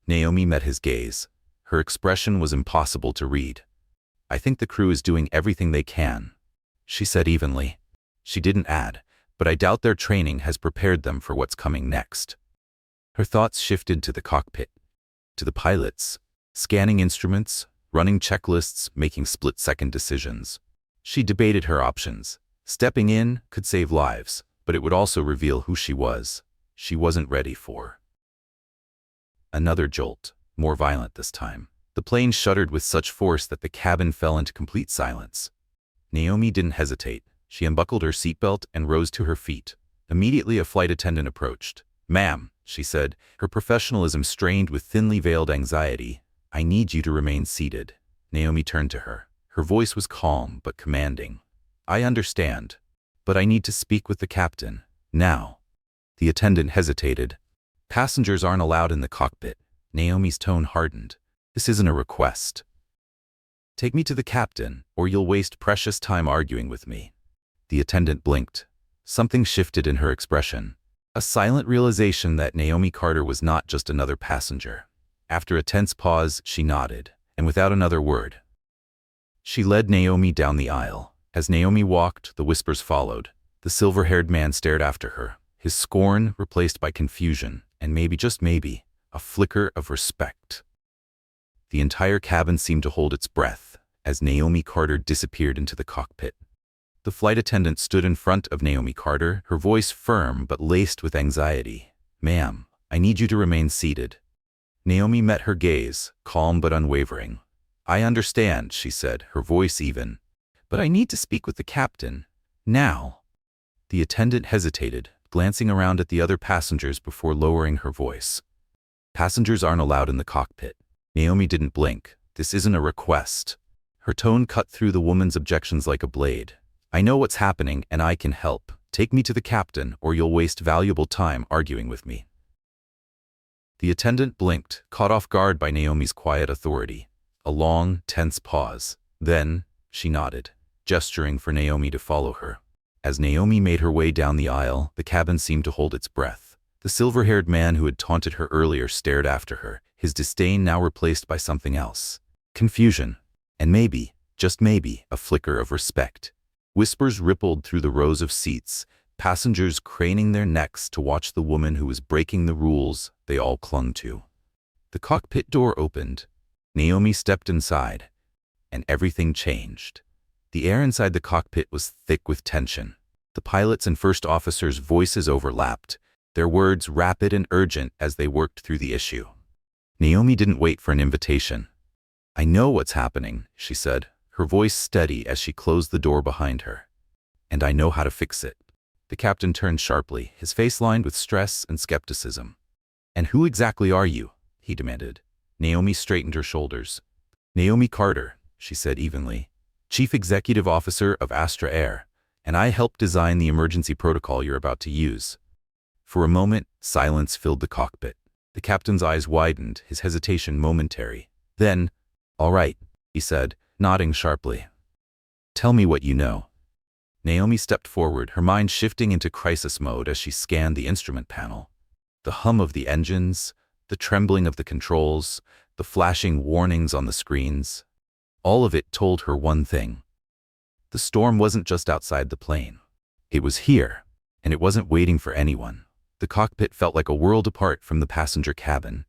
Naomi met his gaze. Her expression was impossible to read. "I think the crew is doing everything they can," she said evenly. She didn't add, "but I doubt their training has prepared them for what's coming next." Her thoughts shifted to the cockpit, to the pilots, scanning instruments, running checklists, making split-second decisions. She debated her options. Stepping in could save lives, but it would also reveal who she was. She wasn't ready for. Another jolt, more violent this time. The plane shuddered with such force that the cabin fell into complete silence. Naomi didn't hesitate. She unbuckled her seatbelt and rose to her feet. Immediately a flight attendant approached. "Ma'am," she said, her professionalism strained with thinly veiled anxiety, "I need you to remain seated." Naomi turned to her. Her voice was calm but commanding. "I understand, but I need to speak with the captain, now." The attendant hesitated. "Passengers aren't allowed in the cockpit." Naomi's tone hardened. "This isn't a request. Take me to the captain, or you'll waste precious time arguing with me." The attendant blinked. Something shifted in her expression. A silent realization that Naomi Carter was not just another passenger. After a tense pause, she nodded, and without another word, she led Naomi down the aisle. As Naomi walked, the whispers followed. The silver-haired man stared after her, his scorn replaced by confusion, and maybe, just maybe, a flicker of respect. The entire cabin seemed to hold its breath as Naomi Carter disappeared into the cockpit. The flight attendant stood in front of Naomi Carter, her voice firm but laced with anxiety. "Ma'am, I need you to remain seated." Naomi met her gaze, calm but unwavering. "I understand," she said, her voice even. "But I need to speak with the captain, now." The attendant hesitated, glancing around at the other passengers before lowering her voice. "Passengers aren't allowed in the cockpit." Naomi didn't blink. "This isn't a request." Her tone cut through the woman's objections like a blade. "I know what's happening, and I can help. Take me to the captain, or you'll waste valuable time arguing with me." The attendant blinked, caught off guard by Naomi's quiet authority. A long, tense pause. Then, she nodded, gesturing for Naomi to follow her. As Naomi made her way down the aisle, the cabin seemed to hold its breath. The silver-haired man who had taunted her earlier stared after her, his disdain now replaced by something else. Confusion. And maybe, just maybe, a flicker of respect. Whispers rippled through the rows of seats, passengers craning their necks to watch the woman who was breaking the rules they all clung to. The cockpit door opened. Naomi stepped inside, and everything changed. The air inside the cockpit was thick with tension. The pilots' and first officers' voices overlapped, their words rapid and urgent as they worked through the issue. Naomi didn't wait for an invitation. "I know what's happening," she said, her voice steady as she closed the door behind her. "And I know how to fix it." The captain turned sharply, his face lined with stress and skepticism. "And who exactly are you?" he demanded. Naomi straightened her shoulders. "Naomi Carter," she said evenly, "Chief Executive Officer of Astra Air, and I helped design the emergency protocol you're about to use." For a moment, silence filled the cockpit. The captain's eyes widened, his hesitation momentary. Then, "All right," he said, nodding sharply. "Tell me what you know." Naomi stepped forward, her mind shifting into crisis mode as she scanned the instrument panel. The hum of the engines, the trembling of the controls, the flashing warnings on the screens. All of it told her one thing. The storm wasn't just outside the plane. It was here, and it wasn't waiting for anyone. The cockpit felt like a world apart from the passenger cabin,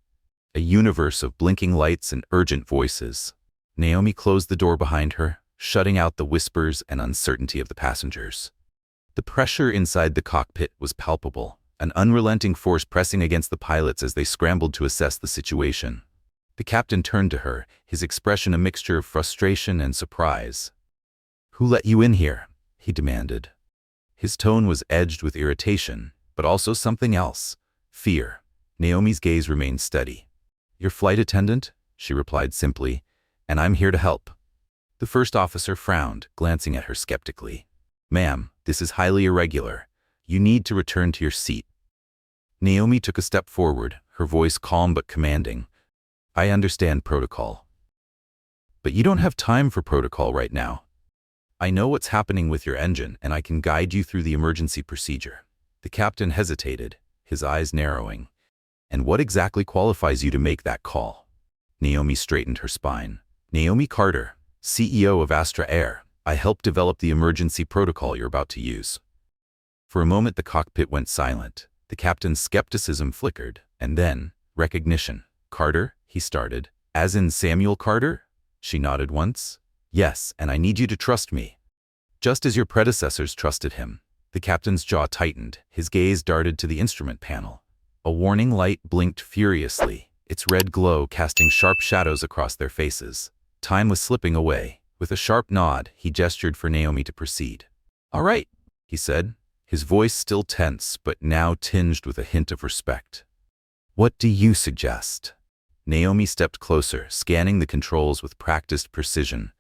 a universe of blinking lights and urgent voices. Naomi closed the door behind her, shutting out the whispers and uncertainty of the passengers. The pressure inside the cockpit was palpable, an unrelenting force pressing against the pilots as they scrambled to assess the situation. The captain turned to her, his expression a mixture of frustration and surprise. "Who let you in here?" he demanded. His tone was edged with irritation, but also something else, fear. Naomi's gaze remained steady. "Your flight attendant?" she replied simply, "and I'm here to help." The first officer frowned, glancing at her skeptically. "Ma'am, this is highly irregular. You need to return to your seat." Naomi took a step forward, her voice calm but commanding. "I understand protocol." But you don't have time for protocol right now. I know what's happening with your engine, and I can guide you through the emergency procedure. The captain hesitated, his eyes narrowing. And what exactly qualifies you to make that call? Naomi straightened her spine. Naomi Carter, CEO of Astra Air. I helped develop the emergency protocol you're about to use. For a moment the cockpit went silent. The captain's skepticism flickered, and then, recognition. Carter, he started. As in Samuel Carter? She nodded once. Yes, and I need you to trust me. Just as your predecessors trusted him. The captain's jaw tightened, his gaze darted to the instrument panel. A warning light blinked furiously, its red glow casting sharp shadows across their faces. Time was slipping away. With a sharp nod, he gestured for Naomi to proceed. All right, he said, his voice still tense but now tinged with a hint of respect. What do you suggest? Naomi stepped closer, scanning the controls with practiced precision.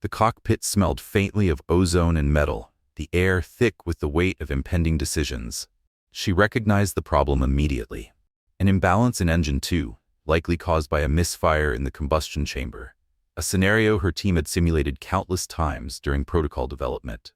The cockpit smelled faintly of ozone and metal, the air thick with the weight of impending decisions. She recognized the problem immediately. An imbalance in Engine 2, likely caused by a misfire in the combustion chamber, a scenario her team had simulated countless times during protocol development.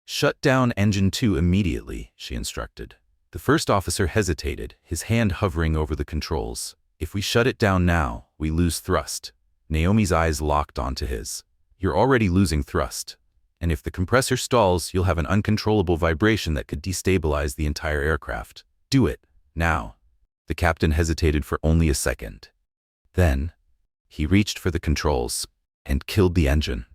Shut down Engine 2 immediately, she instructed. The first officer hesitated, his hand hovering over the controls. If we shut it down now, we lose thrust. Naomi's eyes locked onto his. You're already losing thrust. And if the compressor stalls, you'll have an uncontrollable vibration that could destabilize the entire aircraft. Do it, now. The captain hesitated for only a second. Then, he reached for the controls and killed the engine.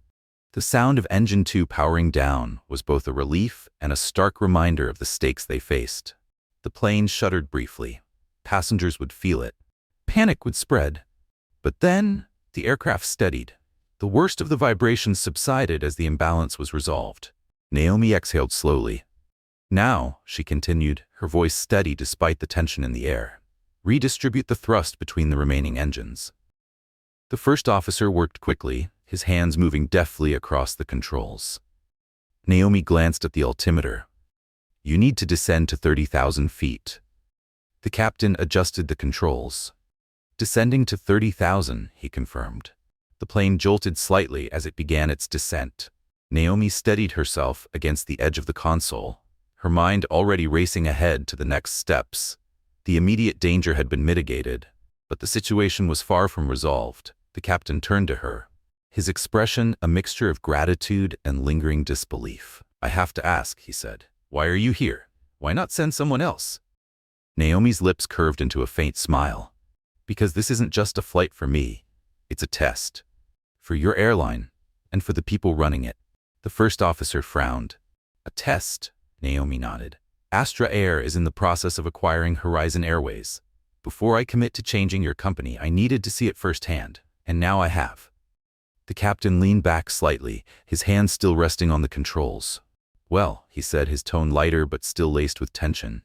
The sound of Engine 2 powering down was both a relief and a stark reminder of the stakes they faced. The plane shuddered briefly. Passengers would feel it. Panic would spread. But then, the aircraft steadied. The worst of the vibrations subsided as the imbalance was resolved. Naomi exhaled slowly. Now, she continued, her voice steady despite the tension in the air. Redistribute the thrust between the remaining engines. The first officer worked quickly, his hands moving deftly across the controls. Naomi glanced at the altimeter. You need to descend to 30,000 feet. The captain adjusted the controls. Descending to 30,000, he confirmed. The plane jolted slightly as it began its descent. Naomi steadied herself against the edge of the console, her mind already racing ahead to the next steps. The immediate danger had been mitigated, but the situation was far from resolved. The captain turned to her, his expression a mixture of gratitude and lingering disbelief. I have to ask, he said. Why are you here? Why not send someone else? Naomi's lips curved into a faint smile. Because this isn't just a flight for me. It's a test. For your airline, and for the people running it. The first officer frowned. A test, Naomi nodded. Astra Air is in the process of acquiring Horizon Airways. Before I commit to changing your company, I needed to see it firsthand, and now I have. The captain leaned back slightly, his hands still resting on the controls. Well, he said, his tone lighter but still laced with tension,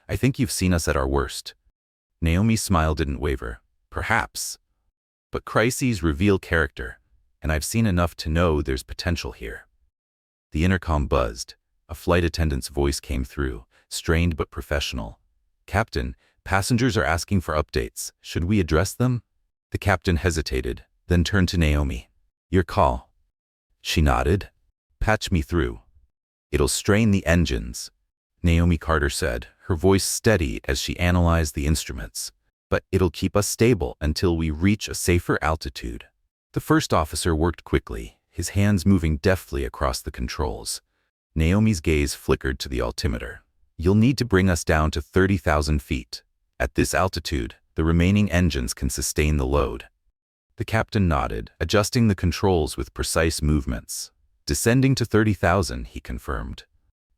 I think you've seen us at our worst. Naomi's smile didn't waver. Perhaps. But crises reveal character, and I've seen enough to know there's potential here. The intercom buzzed. A flight attendant's voice came through, strained but professional. Captain, passengers are asking for updates. Should we address them? The captain hesitated, then turned to Naomi. Your call. She nodded. Patch me through. It'll strain the engines, Naomi Carter said, her voice steady as she analyzed the instruments. But it'll keep us stable until we reach a safer altitude. The first officer worked quickly, his hands moving deftly across the controls. Naomi's gaze flickered to the altimeter. You'll need to bring us down to 30,000 feet. At this altitude, the remaining engines can sustain the load. The captain nodded, adjusting the controls with precise movements. Descending to 30,000, he confirmed.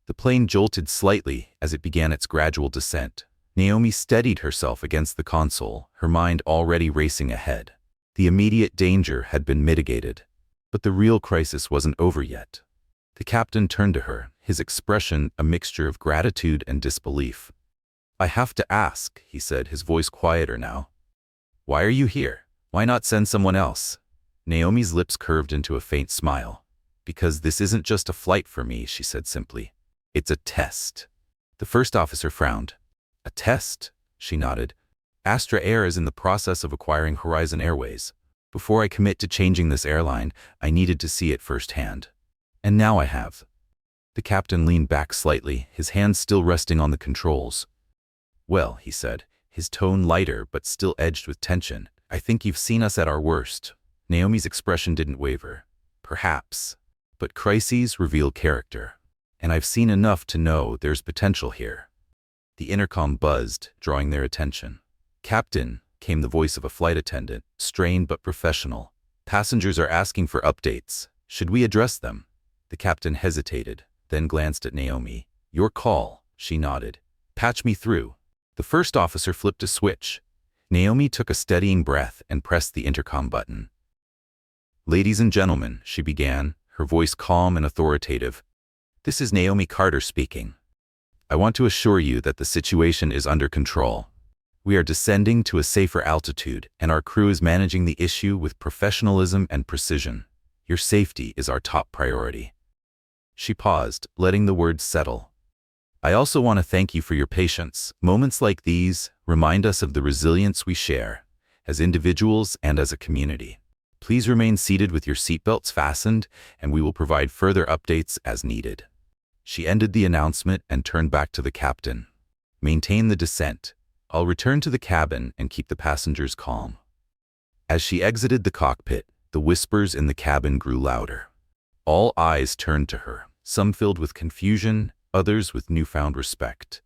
The plane jolted slightly as it began its gradual descent. Naomi steadied herself against the console, her mind already racing ahead. The immediate danger had been mitigated, but the real crisis wasn't over yet. The captain turned to her, his expression a mixture of gratitude and disbelief. I have to ask, he said, his voice quieter now. Why are you here? Why not send someone else? Naomi's lips curved into a faint smile. Because this isn't just a flight for me, she said simply. It's a test. The first officer frowned. A test? She nodded. Astra Air is in the process of acquiring Horizon Airways. Before I commit to changing this airline, I needed to see it firsthand. And now I have. The captain leaned back slightly, his hands still resting on the controls. Well, he said, his tone lighter but still edged with tension, I think you've seen us at our worst. Naomi's expression didn't waver. Perhaps. But crises reveal character. And I've seen enough to know there's potential here. The intercom buzzed, drawing their attention. Captain, came the voice of a flight attendant, strained but professional. Passengers are asking for updates. Should we address them? The captain hesitated, then glanced at Naomi. Your call, she nodded. Patch me through. The first officer flipped a switch. Naomi took a steadying breath and pressed the intercom button. Ladies and gentlemen, she began, her voice calm and authoritative. This is Naomi Carter speaking. I want to assure you that the situation is under control. We are descending to a safer altitude, and our crew is managing the issue with professionalism and precision. Your safety is our top priority. She paused, letting the words settle. I also want to thank you for your patience. Moments like these remind us of the resilience we share, as individuals and as a community. Please remain seated with your seatbelts fastened, and we will provide further updates as needed. She ended the announcement and turned back to the captain. Maintain the descent. I'll return to the cabin and keep the passengers calm. As she exited the cockpit, the whispers in the cabin grew louder. All eyes turned to her, some filled with confusion, others with newfound respect.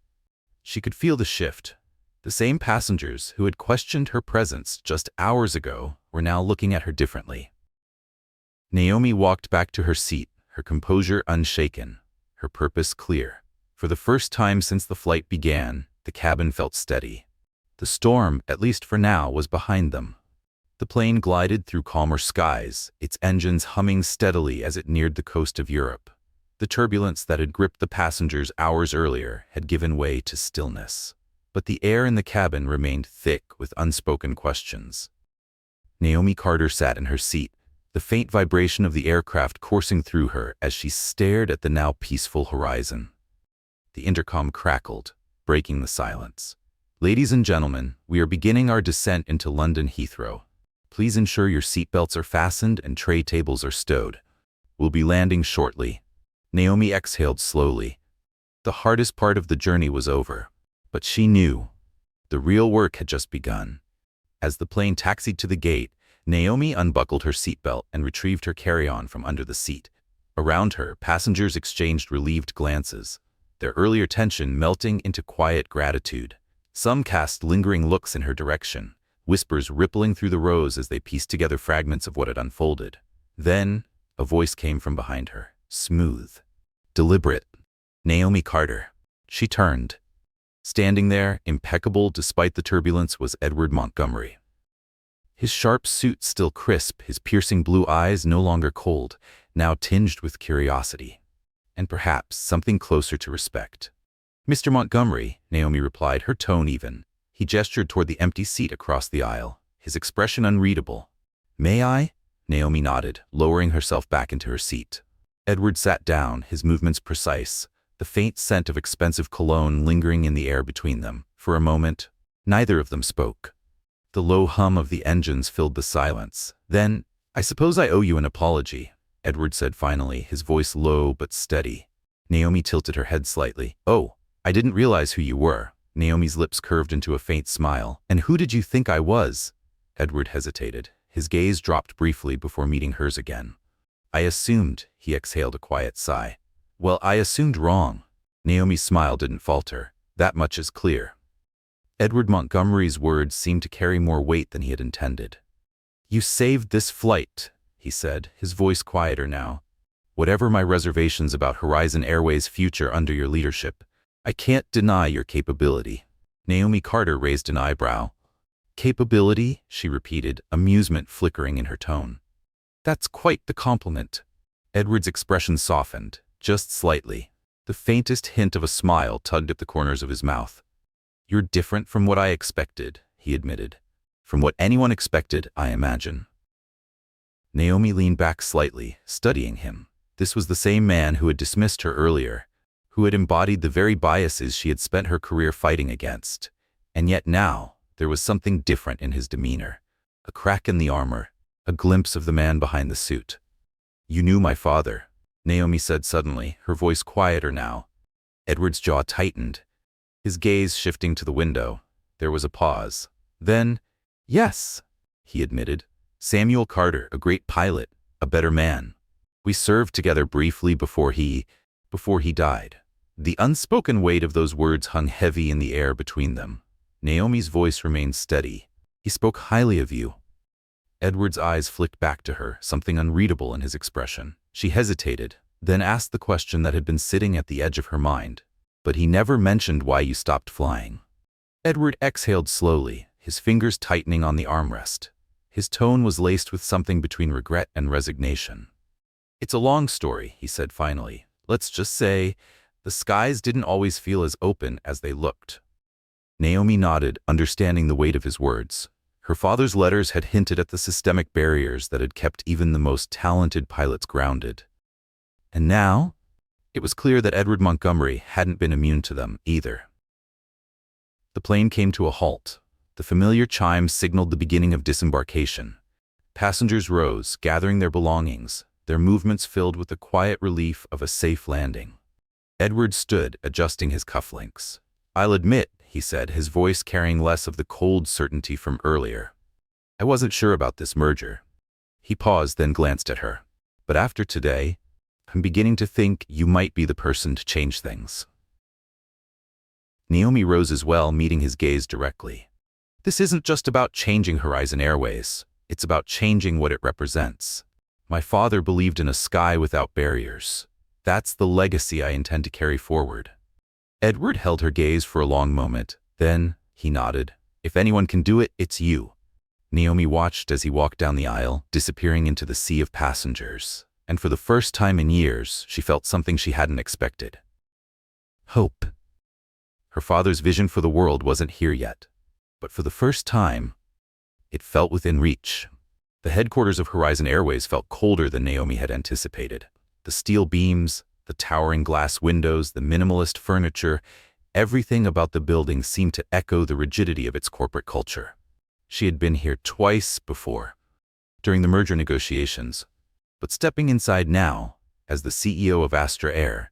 She could feel the shift. The same passengers who had questioned her presence just hours ago were now looking at her differently. Naomi walked back to her seat, her composure unshaken, her purpose clear. For the first time since the flight began, the cabin felt steady. The storm, at least for now, was behind them. The plane glided through calmer skies, its engines humming steadily as it neared the coast of Europe. The turbulence that had gripped the passengers hours earlier had given way to stillness. But the air in the cabin remained thick with unspoken questions. Naomi Carter sat in her seat, the faint vibration of the aircraft coursing through her as she stared at the now peaceful horizon. The intercom crackled, breaking the silence. Ladies and gentlemen, we are beginning our descent into London Heathrow. Please ensure your seatbelts are fastened and tray tables are stowed. We'll be landing shortly. Naomi exhaled slowly. The hardest part of the journey was over, but she knew the real work had just begun. As the plane taxied to the gate, Naomi unbuckled her seatbelt and retrieved her carry-on from under the seat. Around her, passengers exchanged relieved glances, their earlier tension melting into quiet gratitude. Some cast lingering looks in her direction, whispers rippling through the rows as they pieced together fragments of what had unfolded. Then, a voice came from behind her, smooth, deliberate. Naomi Carter. She turned. Standing there, impeccable despite the turbulence, was Edward Montgomery. His sharp suit still crisp, his piercing blue eyes no longer cold, now tinged with curiosity, and perhaps something closer to respect. Mr. Montgomery, Naomi replied, her tone even. He gestured toward the empty seat across the aisle, his expression unreadable. May I? Naomi nodded, lowering herself back into her seat. Edward sat down, his movements precise, the faint scent of expensive cologne lingering in the air between them. For a moment, neither of them spoke. The low hum of the engines filled the silence. Then, I suppose I owe you an apology, Edward said finally, his voice low but steady. Naomi tilted her head slightly. Oh, I didn't realize who you were. Naomi's lips curved into a faint smile. And who did you think I was? Edward hesitated. His gaze dropped briefly before meeting hers again. I assumed, he exhaled a quiet sigh. Well, I assumed wrong. Naomi's smile didn't falter. That much is clear. Edward Montgomery's words seemed to carry more weight than he had intended. You saved this flight, he said, his voice quieter now. Whatever my reservations about Horizon Airways' future under your leadership, I can't deny your capability. Naomi Carter raised an eyebrow. Capability, she repeated, amusement flickering in her tone. That's quite the compliment. Edward's expression softened, just slightly. The faintest hint of a smile tugged at the corners of his mouth. You're different from what I expected, he admitted. From what anyone expected, I imagine. Naomi leaned back slightly, studying him. This was the same man who had dismissed her earlier, who had embodied the very biases she had spent her career fighting against. And yet now, there was something different in his demeanor. A crack in the armor, a glimpse of the man behind the suit. "You knew my father," Naomi said suddenly, her voice quieter now. Edward's jaw tightened, his gaze shifting to the window. There was a pause. Then, "Yes," he admitted. "Samuel Carter, a great pilot, a better man. We served together briefly before he died." The unspoken weight of those words hung heavy in the air between them. Naomi's voice remained steady. "He spoke highly of you." Edward's eyes flicked back to her, something unreadable in his expression. She hesitated, then asked the question that had been sitting at the edge of her mind. "But he never mentioned why you stopped flying." Edward exhaled slowly, his fingers tightening on the armrest. His tone was laced with something between regret and resignation. "It's a long story," he said finally. "Let's just say, the skies didn't always feel as open as they looked." Naomi nodded, understanding the weight of his words. Her father's letters had hinted at the systemic barriers that had kept even the most talented pilots grounded. And now, it was clear that Edward Montgomery hadn't been immune to them either. The plane came to a halt. The familiar chime signaled the beginning of disembarkation. Passengers rose, gathering their belongings, their movements filled with the quiet relief of a safe landing. Edward stood, adjusting his cufflinks. "I'll admit," he said, his voice carrying less of the cold certainty from earlier, "I wasn't sure about this merger." He paused, then glanced at her. "But after today, I'm beginning to think you might be the person to change things." Naomi rose as well, meeting his gaze directly. "This isn't just about changing Horizon Airways. It's about changing what it represents. My father believed in a sky without barriers. That's the legacy I intend to carry forward." Edward held her gaze for a long moment. Then, he nodded. "If anyone can do it, it's you." Naomi watched as he walked down the aisle, disappearing into the sea of passengers. And for the first time in years, she felt something she hadn't expected. Hope. Her father's vision for the world wasn't here yet. But for the first time, it felt within reach. The headquarters of Horizon Airways felt colder than Naomi had anticipated. The steel beams, the towering glass windows, the minimalist furniture, everything about the building seemed to echo the rigidity of its corporate culture. She had been here twice before, during the merger negotiations, but stepping inside now, as the CEO of Astra Air,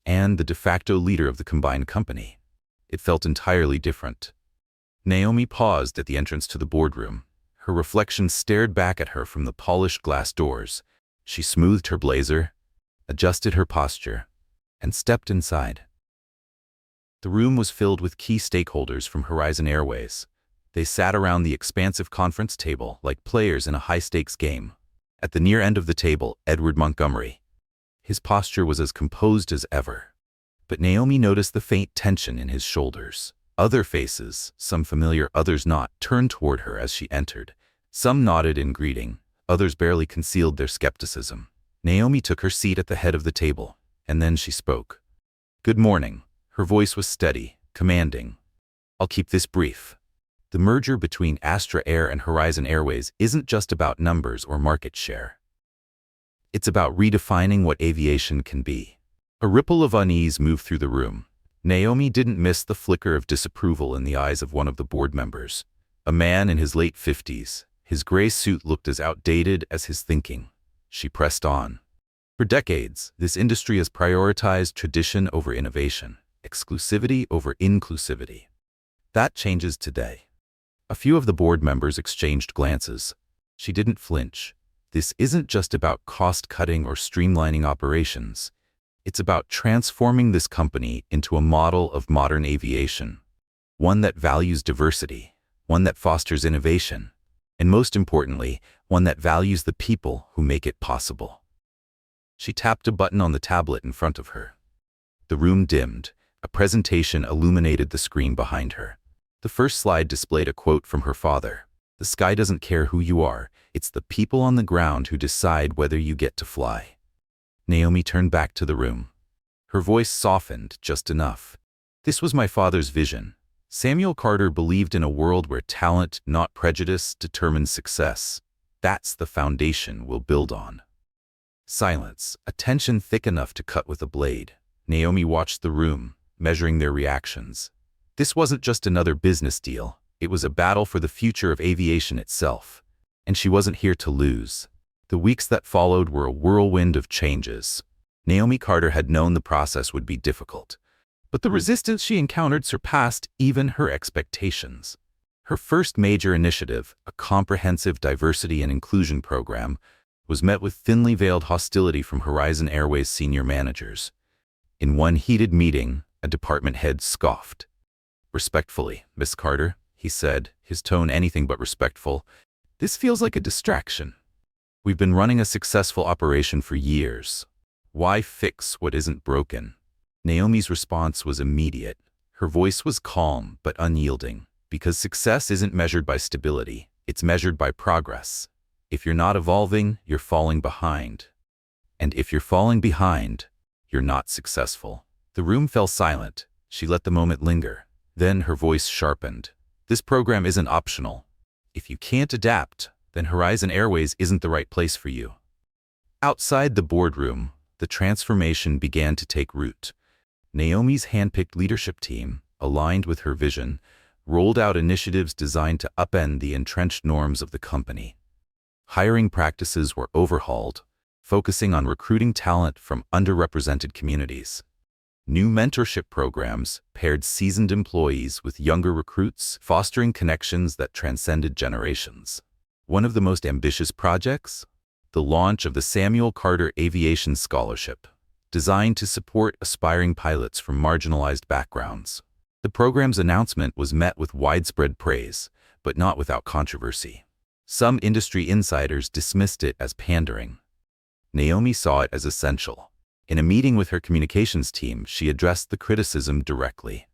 and the de facto leader of the combined company, it felt entirely different. Naomi paused at the entrance to the boardroom. Her reflection stared back at her from the polished glass doors. She smoothed her blazer, adjusted her posture, and stepped inside. The room was filled with key stakeholders from Horizon Airways. They sat around the expansive conference table like players in a high-stakes game. At the near end of the table, Edward Montgomery. His posture was as composed as ever. But Naomi noticed the faint tension in his shoulders. Other faces, some familiar, others not, turned toward her as she entered. Some nodded in greeting, others barely concealed their skepticism. Naomi took her seat at the head of the table, and then she spoke. "Good morning." Her voice was steady, commanding. "I'll keep this brief. The merger between Astra Air and Horizon Airways isn't just about numbers or market share. It's about redefining what aviation can be." A ripple of unease moved through the room. Naomi didn't miss the flicker of disapproval in the eyes of one of the board members. A man in his late 50s, his gray suit looked as outdated as his thinking. She pressed on. "For decades, this industry has prioritized tradition over innovation, exclusivity over inclusivity. That changes today." A few of the board members exchanged glances. She didn't flinch. This isn't just about cost-cutting or streamlining operations. It's about transforming this company into a model of modern aviation, one that values diversity, one that fosters innovation, and most importantly, one that values the people who make it possible. She tapped a button on the tablet in front of her. The room dimmed. A presentation illuminated the screen behind her. The first slide displayed a quote from her father. "The sky doesn't care who you are. It's the people on the ground who decide whether you get to fly." Naomi turned back to the room. Her voice softened just enough. "This was my father's vision. Samuel Carter believed in a world where talent, not prejudice, determines success. That's the foundation we'll build on." Silence, a tension thick enough to cut with a blade. Naomi watched the room, measuring their reactions. This wasn't just another business deal. It was a battle for the future of aviation itself. And she wasn't here to lose. The weeks that followed were a whirlwind of changes. Naomi Carter had known the process would be difficult, but the resistance she encountered surpassed even her expectations. Her first major initiative, a comprehensive diversity and inclusion program, was met with thinly veiled hostility from Horizon Airways senior managers. In one heated meeting, a department head scoffed. "Respectfully, Miss Carter," he said, his tone anything but respectful, "this feels like a distraction. We've been running a successful operation for years. Why fix what isn't broken?" Naomi's response was immediate. Her voice was calm but unyielding, because success isn't measured by stability, it's measured by progress. If you're not evolving, you're falling behind. And if you're falling behind, you're not successful. The room fell silent. She let the moment linger. Then her voice sharpened. "This program isn't optional. If you can't adapt, then Horizon Airways isn't the right place for you." Outside the boardroom, the transformation began to take root. Naomi's handpicked leadership team, aligned with her vision, rolled out initiatives designed to upend the entrenched norms of the company. Hiring practices were overhauled, focusing on recruiting talent from underrepresented communities. New mentorship programs paired seasoned employees with younger recruits, fostering connections that transcended generations. One of the most ambitious projects? The launch of the Samuel Carter Aviation Scholarship, designed to support aspiring pilots from marginalized backgrounds. The program's announcement was met with widespread praise, but not without controversy. Some industry insiders dismissed it as pandering. Naomi saw it as essential. In a meeting with her communications team, she addressed the criticism directly.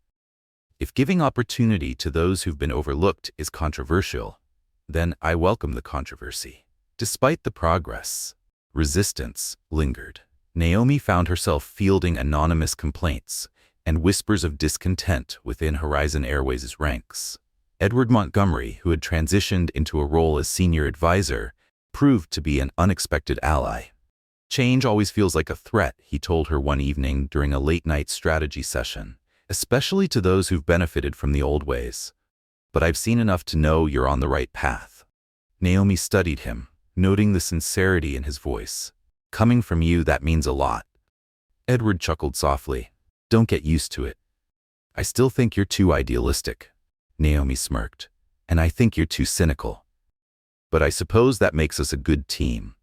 "If giving opportunity to those who've been overlooked is controversial, then I welcome the controversy." Despite the progress, resistance lingered. Naomi found herself fielding anonymous complaints and whispers of discontent within Horizon Airways' ranks. Edward Montgomery, who had transitioned into a role as senior advisor, proved to be an unexpected ally. "Change always feels like a threat," he told her one evening during a late-night strategy session, "especially to those who've benefited from the old ways. But I've seen enough to know you're on the right path." Naomi studied him, noting the sincerity in his voice. "Coming from you, that means a lot." Edward chuckled softly. "Don't get used to it." "I still think you're too idealistic," Naomi smirked, "and I think you're too cynical. But I suppose that makes us a good team."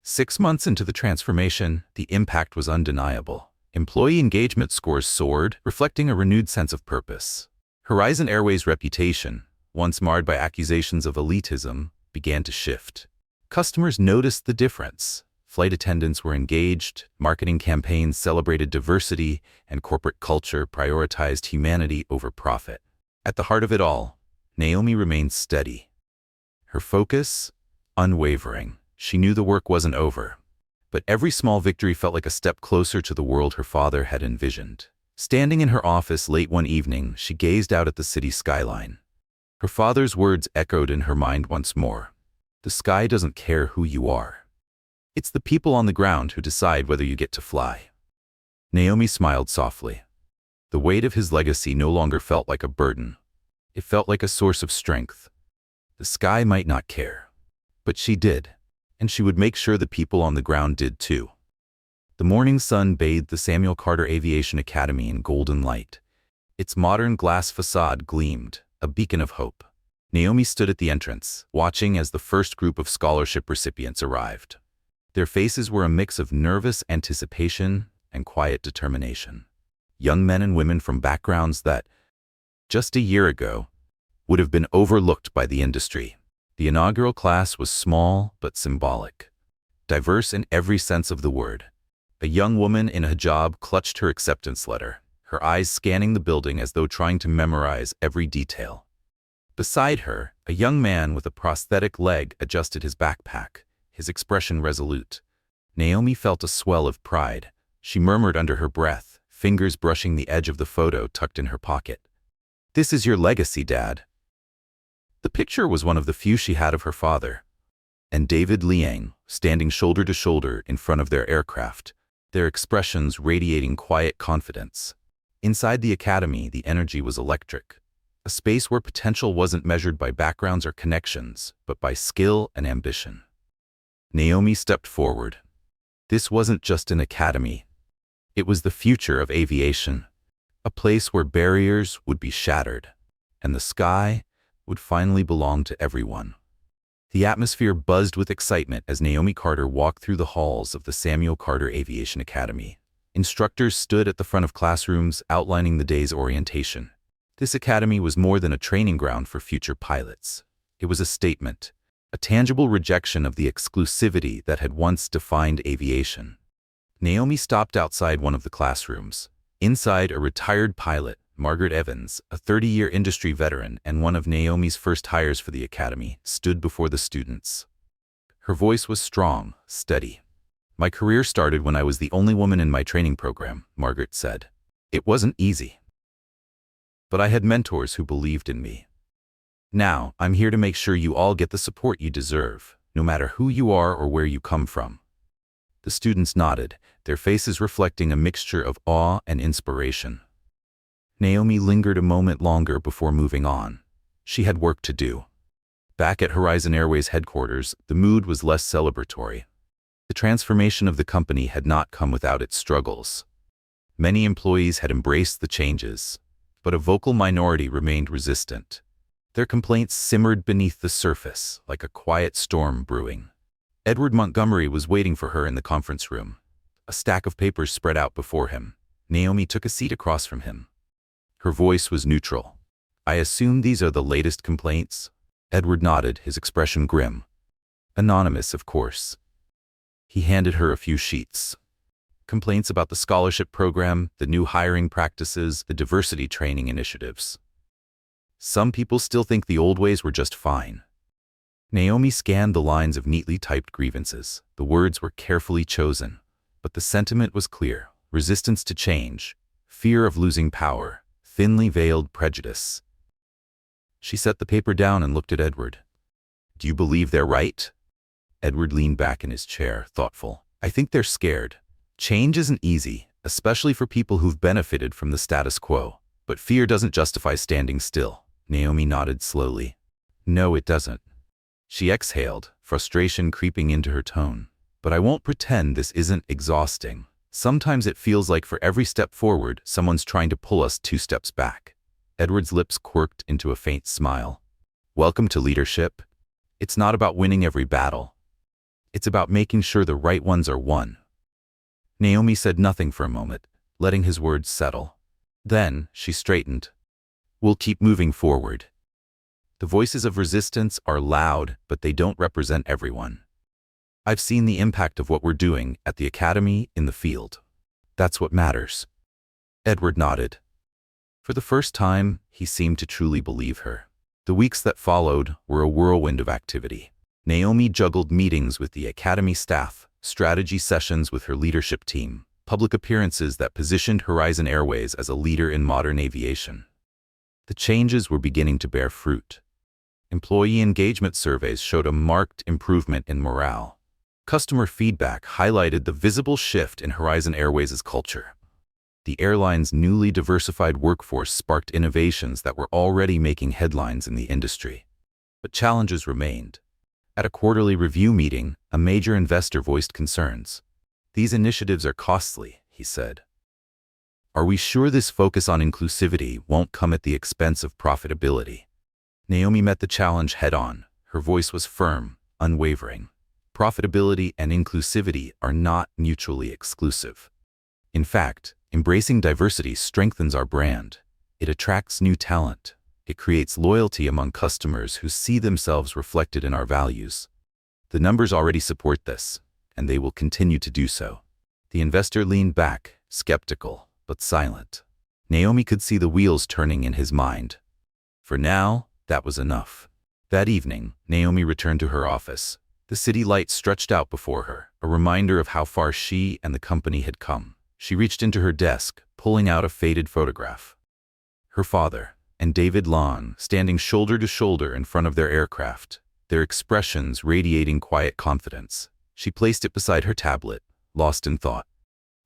6 months into the transformation, the impact was undeniable. Employee engagement scores soared, reflecting a renewed sense of purpose. Horizon Airways' reputation, once marred by accusations of elitism, began to shift. Customers noticed the difference. Flight attendants were engaged, marketing campaigns celebrated diversity, and corporate culture prioritized humanity over profit. At the heart of it all, Naomi remained steady. Her focus, unwavering. She knew the work wasn't over, but every small victory felt like a step closer to the world her father had envisioned. Standing in her office late one evening, she gazed out at the city skyline. Her father's words echoed in her mind once more. "The sky doesn't care who you are. It's the people on the ground who decide whether you get to fly." Naomi smiled softly. The weight of his legacy no longer felt like a burden. It felt like a source of strength. The sky might not care, but she did, and she would make sure the people on the ground did too. The morning sun bathed the Samuel Carter Aviation Academy in golden light. Its modern glass facade gleamed, a beacon of hope. Naomi stood at the entrance, watching as the first group of scholarship recipients arrived. Their faces were a mix of nervous anticipation and quiet determination. Young men and women from backgrounds that, just a year ago, would have been overlooked by the industry. The inaugural class was small but symbolic, diverse in every sense of the word. A young woman in a hijab clutched her acceptance letter, her eyes scanning the building as though trying to memorize every detail. Beside her, a young man with a prosthetic leg adjusted his backpack, his expression resolute. Naomi felt a swell of pride. She murmured under her breath, fingers brushing the edge of the photo tucked in her pocket. "This is your legacy, Dad." The picture was one of the few she had of her father and David Liang, standing shoulder to shoulder in front of their aircraft, their expressions radiating quiet confidence. Inside the academy, the energy was electric. a space where potential wasn't measured by backgrounds or connections, but by skill and ambition. Naomi stepped forward. This wasn't just an academy. It was the future of aviation, a place where barriers would be shattered, and the sky would finally belong to everyone. The atmosphere buzzed with excitement as Naomi Carter walked through the halls of the Samuel Carter Aviation Academy. Instructors stood at the front of classrooms outlining the day's orientation. This academy was more than a training ground for future pilots. It was a statement, a tangible rejection of the exclusivity that had once defined aviation. Naomi stopped outside one of the classrooms. Inside, a retired pilot, Margaret Evans, a 30-year industry veteran and one of Naomi's first hires for the academy, stood before the students. Her voice was strong, steady. "My career started when I was the only woman in my training program," Margaret said. "It wasn't easy. But I had mentors who believed in me. Now, I'm here to make sure you all get the support you deserve, no matter who you are or where you come from." The students nodded, their faces reflecting a mixture of awe and inspiration. Naomi lingered a moment longer before moving on. She had work to do. Back at Horizon Airways headquarters, the mood was less celebratory. The transformation of the company had not come without its struggles. Many employees had embraced the changes, but a vocal minority remained resistant. Their complaints simmered beneath the surface, like a quiet storm brewing. Edward Montgomery was waiting for her in the conference room. A stack of papers spread out before him. Naomi took a seat across from him. Her voice was neutral. "I assume these are the latest complaints?" Edward nodded, his expression grim. "Anonymous, of course." He handed her a few sheets. Complaints about the scholarship program, the new hiring practices, the diversity training initiatives. Some people still think the old ways were just fine. Naomi scanned the lines of neatly typed grievances. The words were carefully chosen, but the sentiment was clear: resistance to change, fear of losing power, thinly veiled prejudice. She set the paper down and looked at Edward. "Do you believe they're right?" Edward leaned back in his chair, thoughtful. "I think they're scared. Change isn't easy, especially for people who've benefited from the status quo. But fear doesn't justify standing still." Naomi nodded slowly. "No, it doesn't." She exhaled, frustration creeping into her tone. "But I won't pretend this isn't exhausting. Sometimes it feels like for every step forward, someone's trying to pull us 2 steps back." Edward's lips quirked into a faint smile. "Welcome to leadership. It's not about winning every battle. It's about making sure the right ones are won." Naomi said nothing for a moment, letting his words settle. Then she straightened. "We'll keep moving forward. The voices of resistance are loud, but they don't represent everyone. I've seen the impact of what we're doing at the academy in the field. That's what matters." Edward nodded. For the first time, he seemed to truly believe her. The weeks that followed were a whirlwind of activity. Naomi juggled meetings with the academy staff, strategy sessions with her leadership team, public appearances that positioned Horizon Airways as a leader in modern aviation. The changes were beginning to bear fruit. Employee engagement surveys showed a marked improvement in morale. Customer feedback highlighted the visible shift in Horizon Airways' culture. The airline's newly diversified workforce sparked innovations that were already making headlines in the industry. But challenges remained. At a quarterly review meeting, a major investor voiced concerns. "These initiatives are costly," he said. "Are we sure this focus on inclusivity won't come at the expense of profitability?" Naomi met the challenge head-on. Her voice was firm, unwavering. Profitability and inclusivity are not mutually exclusive. In fact, embracing diversity strengthens our brand. It attracts new talent. It creates loyalty among customers who see themselves reflected in our values. The numbers already support this, and they will continue to do so. The investor leaned back, skeptical, but silent. Naomi could see the wheels turning in his mind. For now, that was enough. That evening, Naomi returned to her office. The city lights stretched out before her, a reminder of how far she and the company had come. She reached into her desk, pulling out a faded photograph. Her father and David Long standing shoulder to shoulder in front of their aircraft, their expressions radiating quiet confidence. She placed it beside her tablet, lost in thought.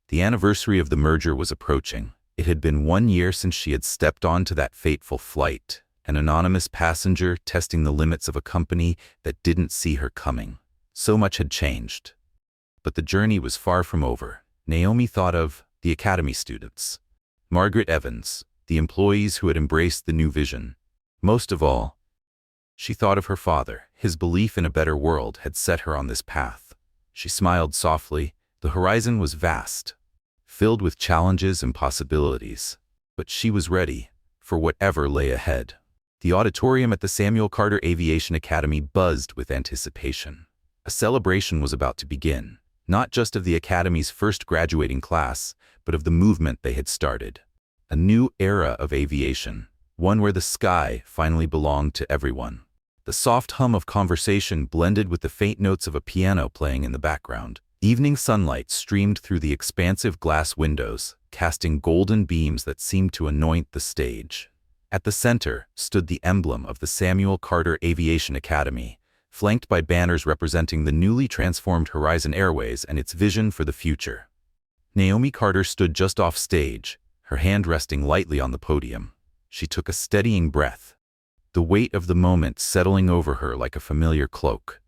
The anniversary of the merger was approaching. It had been 1 year since she had stepped onto that fateful flight, an anonymous passenger testing the limits of a company that didn't see her coming. So much had changed. But the journey was far from over. Naomi thought of the academy students, Margaret Evans, the employees who had embraced the new vision. Most of all, she thought of her father. His belief in a better world had set her on this path. She smiled softly. The horizon was vast, filled with challenges and possibilities, but she was ready for whatever lay ahead. The auditorium at the Samuel Carter Aviation Academy buzzed with anticipation. A celebration was about to begin, not just of the Academy's first graduating class, but of the movement they had started. A new era of aviation, one where the sky finally belonged to everyone. The soft hum of conversation blended with the faint notes of a piano playing in the background. Evening sunlight streamed through the expansive glass windows, casting golden beams that seemed to anoint the stage. At the center stood the emblem of the Samuel Carter Aviation Academy, flanked by banners representing the newly transformed Horizon Airways and its vision for the future. Naomi Carter stood just off stage, her hand resting lightly on the podium. She took a steadying breath, the weight of the moment settling over her like a familiar cloak.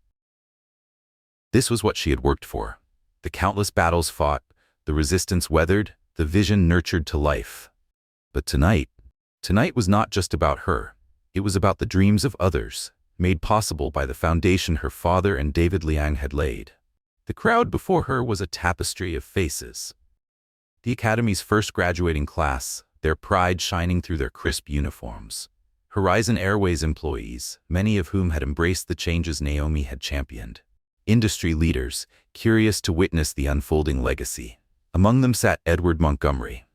This was what she had worked for. The countless battles fought, the resistance weathered, the vision nurtured to life. But tonight was not just about her. It was about the dreams of others, made possible by the foundation her father and David Liang had laid. The crowd before her was a tapestry of faces. The Academy's first graduating class, their pride shining through their crisp uniforms. Horizon Airways employees, many of whom had embraced the changes Naomi had championed. Industry leaders, curious to witness the unfolding legacy. Among them sat Edward Montgomery.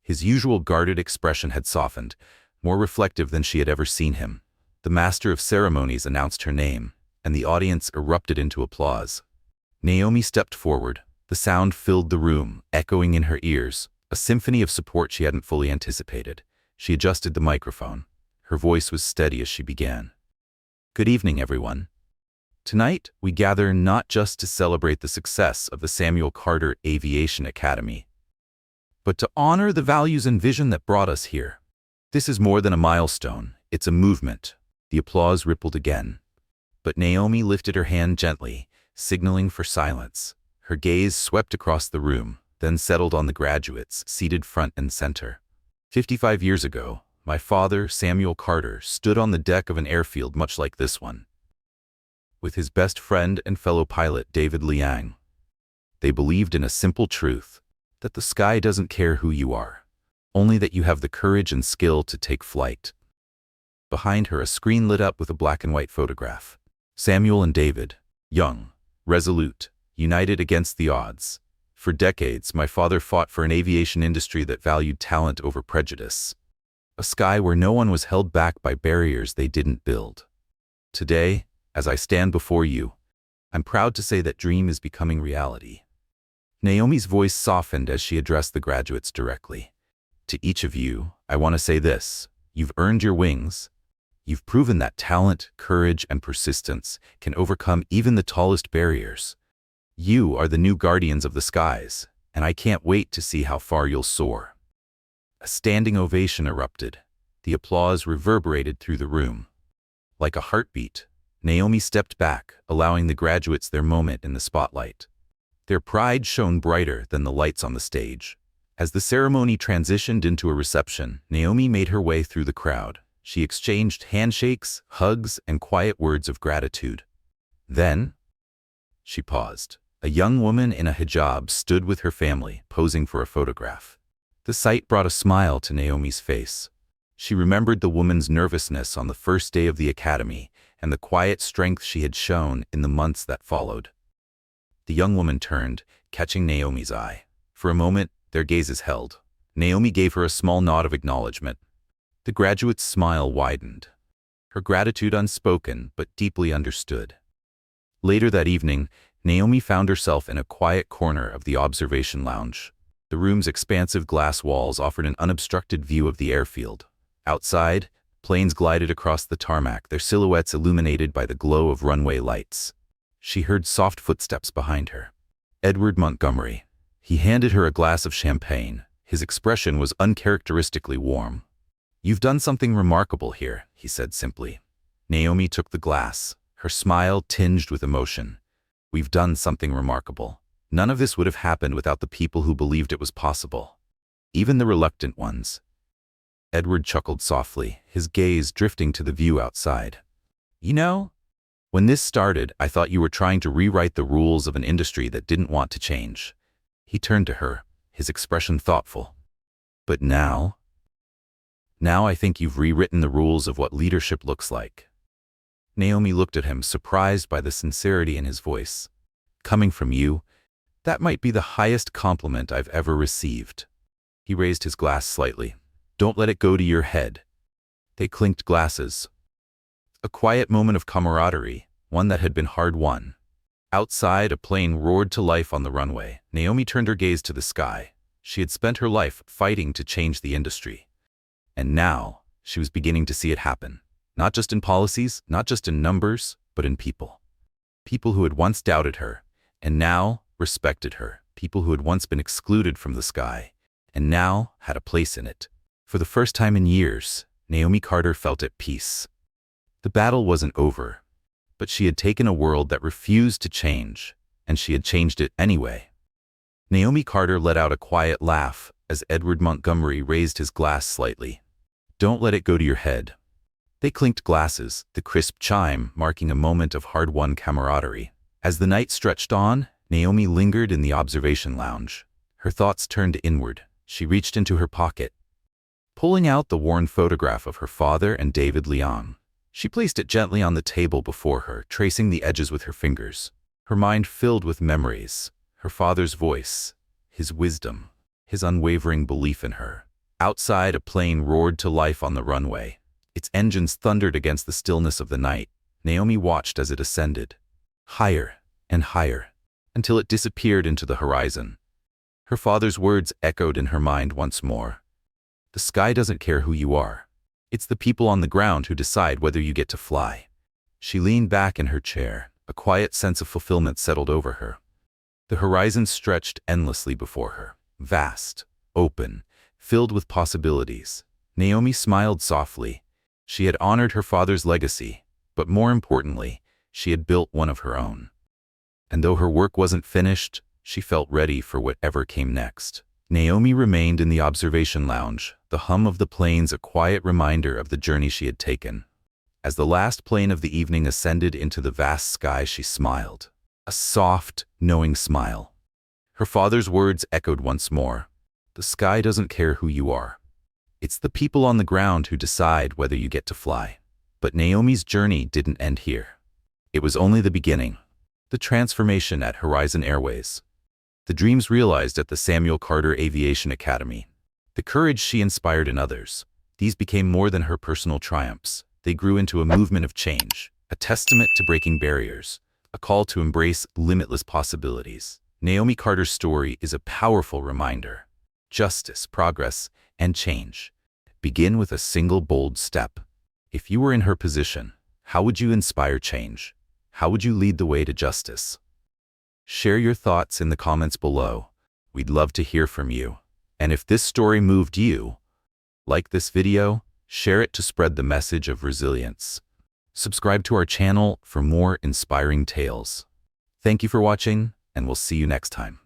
His usual guarded expression had softened, more reflective than she had ever seen him. The master of ceremonies announced her name, and the audience erupted into applause. Naomi stepped forward. The sound filled the room, echoing in her ears, a symphony of support she hadn't fully anticipated. She adjusted the microphone. Her voice was steady as she began. Good evening, everyone. Tonight, we gather not just to celebrate the success of the Samuel Carter Aviation Academy, but to honor the values and vision that brought us here. This is more than a milestone, it's a movement. The applause rippled again. But Naomi lifted her hand gently, signaling for silence. Her gaze swept across the room, then settled on the graduates, seated front and center. 55 years ago, my father, Samuel Carter, stood on the deck of an airfield much like this one, with his best friend and fellow pilot, David Liang. They believed in a simple truth, that the sky doesn't care who you are, only that you have the courage and skill to take flight. Behind her, a screen lit up with a black and white photograph. Samuel and David, young, resolute, united against the odds. For decades, my father fought for an aviation industry that valued talent over prejudice. A sky where no one was held back by barriers they didn't build. Today, as I stand before you, I'm proud to say that dream is becoming reality. Naomi's voice softened as she addressed the graduates directly. To each of you, I want to say this. You've earned your wings. You've proven that talent, courage, and persistence can overcome even the tallest barriers. You are the new guardians of the skies, and I can't wait to see how far you'll soar. A standing ovation erupted. The applause reverberated through the room. Like a heartbeat, Naomi stepped back, allowing the graduates their moment in the spotlight. Their pride shone brighter than the lights on the stage. As the ceremony transitioned into a reception, Naomi made her way through the crowd. She exchanged handshakes, hugs, and quiet words of gratitude. Then, she paused. A young woman in a hijab stood with her family, posing for a photograph. The sight brought a smile to Naomi's face. She remembered the woman's nervousness on the first day of the academy and the quiet strength she had shown in the months that followed. The young woman turned, catching Naomi's eye. For a moment, their gazes held. Naomi gave her a small nod of acknowledgement. The graduate's smile widened, her gratitude unspoken but deeply understood. Later that evening, Naomi found herself in a quiet corner of the observation lounge. The room's expansive glass walls offered an unobstructed view of the airfield. Outside, planes glided across the tarmac, their silhouettes illuminated by the glow of runway lights. She heard soft footsteps behind her. Edward Montgomery. He handed her a glass of champagne. His expression was uncharacteristically warm. You've done something remarkable here, he said simply. Naomi took the glass, her smile tinged with emotion. We've done something remarkable. None of this would have happened without the people who believed it was possible. Even the reluctant ones. Edward chuckled softly, his gaze drifting to the view outside. You know, when this started, I thought you were trying to rewrite the rules of an industry that didn't want to change. He turned to her, his expression thoughtful. But now I think you've rewritten the rules of what leadership looks like. Naomi looked at him, surprised by the sincerity in his voice. Coming from you, that might be the highest compliment I've ever received. He raised his glass slightly. Don't let it go to your head. They clinked glasses. A quiet moment of camaraderie, one that had been hard-won. Outside, a plane roared to life on the runway. Naomi turned her gaze to the sky. She had spent her life fighting to change the industry. And now, she was beginning to see it happen. Not just in policies, not just in numbers, but in people. People who had once doubted her, and now respected her. People who had once been excluded from the sky, and now had a place in it. For the first time in years, Naomi Carter felt at peace. The battle wasn't over, but she had taken a world that refused to change, and she had changed it anyway. Naomi Carter let out a quiet laugh as Edward Montgomery raised his glass slightly. Don't let it go to your head. They clinked glasses, the crisp chime marking a moment of hard-won camaraderie. As the night stretched on, Naomi lingered in the observation lounge. Her thoughts turned inward. She reached into her pocket, pulling out the worn photograph of her father and David Leon. She placed it gently on the table before her, tracing the edges with her fingers. Her mind filled with memories, her father's voice, his wisdom, his unwavering belief in her. Outside, a plane roared to life on the runway. Its engines thundered against the stillness of the night. Naomi watched as it ascended, higher and higher, until it disappeared into the horizon. Her father's words echoed in her mind once more. The sky doesn't care who you are. It's the people on the ground who decide whether you get to fly. She leaned back in her chair. A quiet sense of fulfillment settled over her. The horizon stretched endlessly before her, vast, open, filled with possibilities. Naomi smiled softly. She had honored her father's legacy, but more importantly, she had built one of her own. And though her work wasn't finished, she felt ready for whatever came next. Naomi remained in the observation lounge, the hum of the planes a quiet reminder of the journey she had taken. As the last plane of the evening ascended into the vast sky, she smiled. A soft, knowing smile. Her father's words echoed once more. The sky doesn't care who you are. It's the people on the ground who decide whether you get to fly. But Naomi's journey didn't end here. It was only the beginning. The transformation at Horizon Airways. The dreams realized at the Samuel Carter Aviation Academy. The courage she inspired in others. These became more than her personal triumphs. They grew into a movement of change, a testament to breaking barriers, a call to embrace limitless possibilities. Naomi Carter's story is a powerful reminder. Justice, progress, and change begin with a single bold step. If you were in her position, how would you inspire change? How would you lead the way to justice? Share your thoughts in the comments below. We'd love to hear from you. And if this story moved you, like this video, share it to spread the message of resilience. Subscribe to our channel for more inspiring tales. Thank you for watching, and we'll see you next time.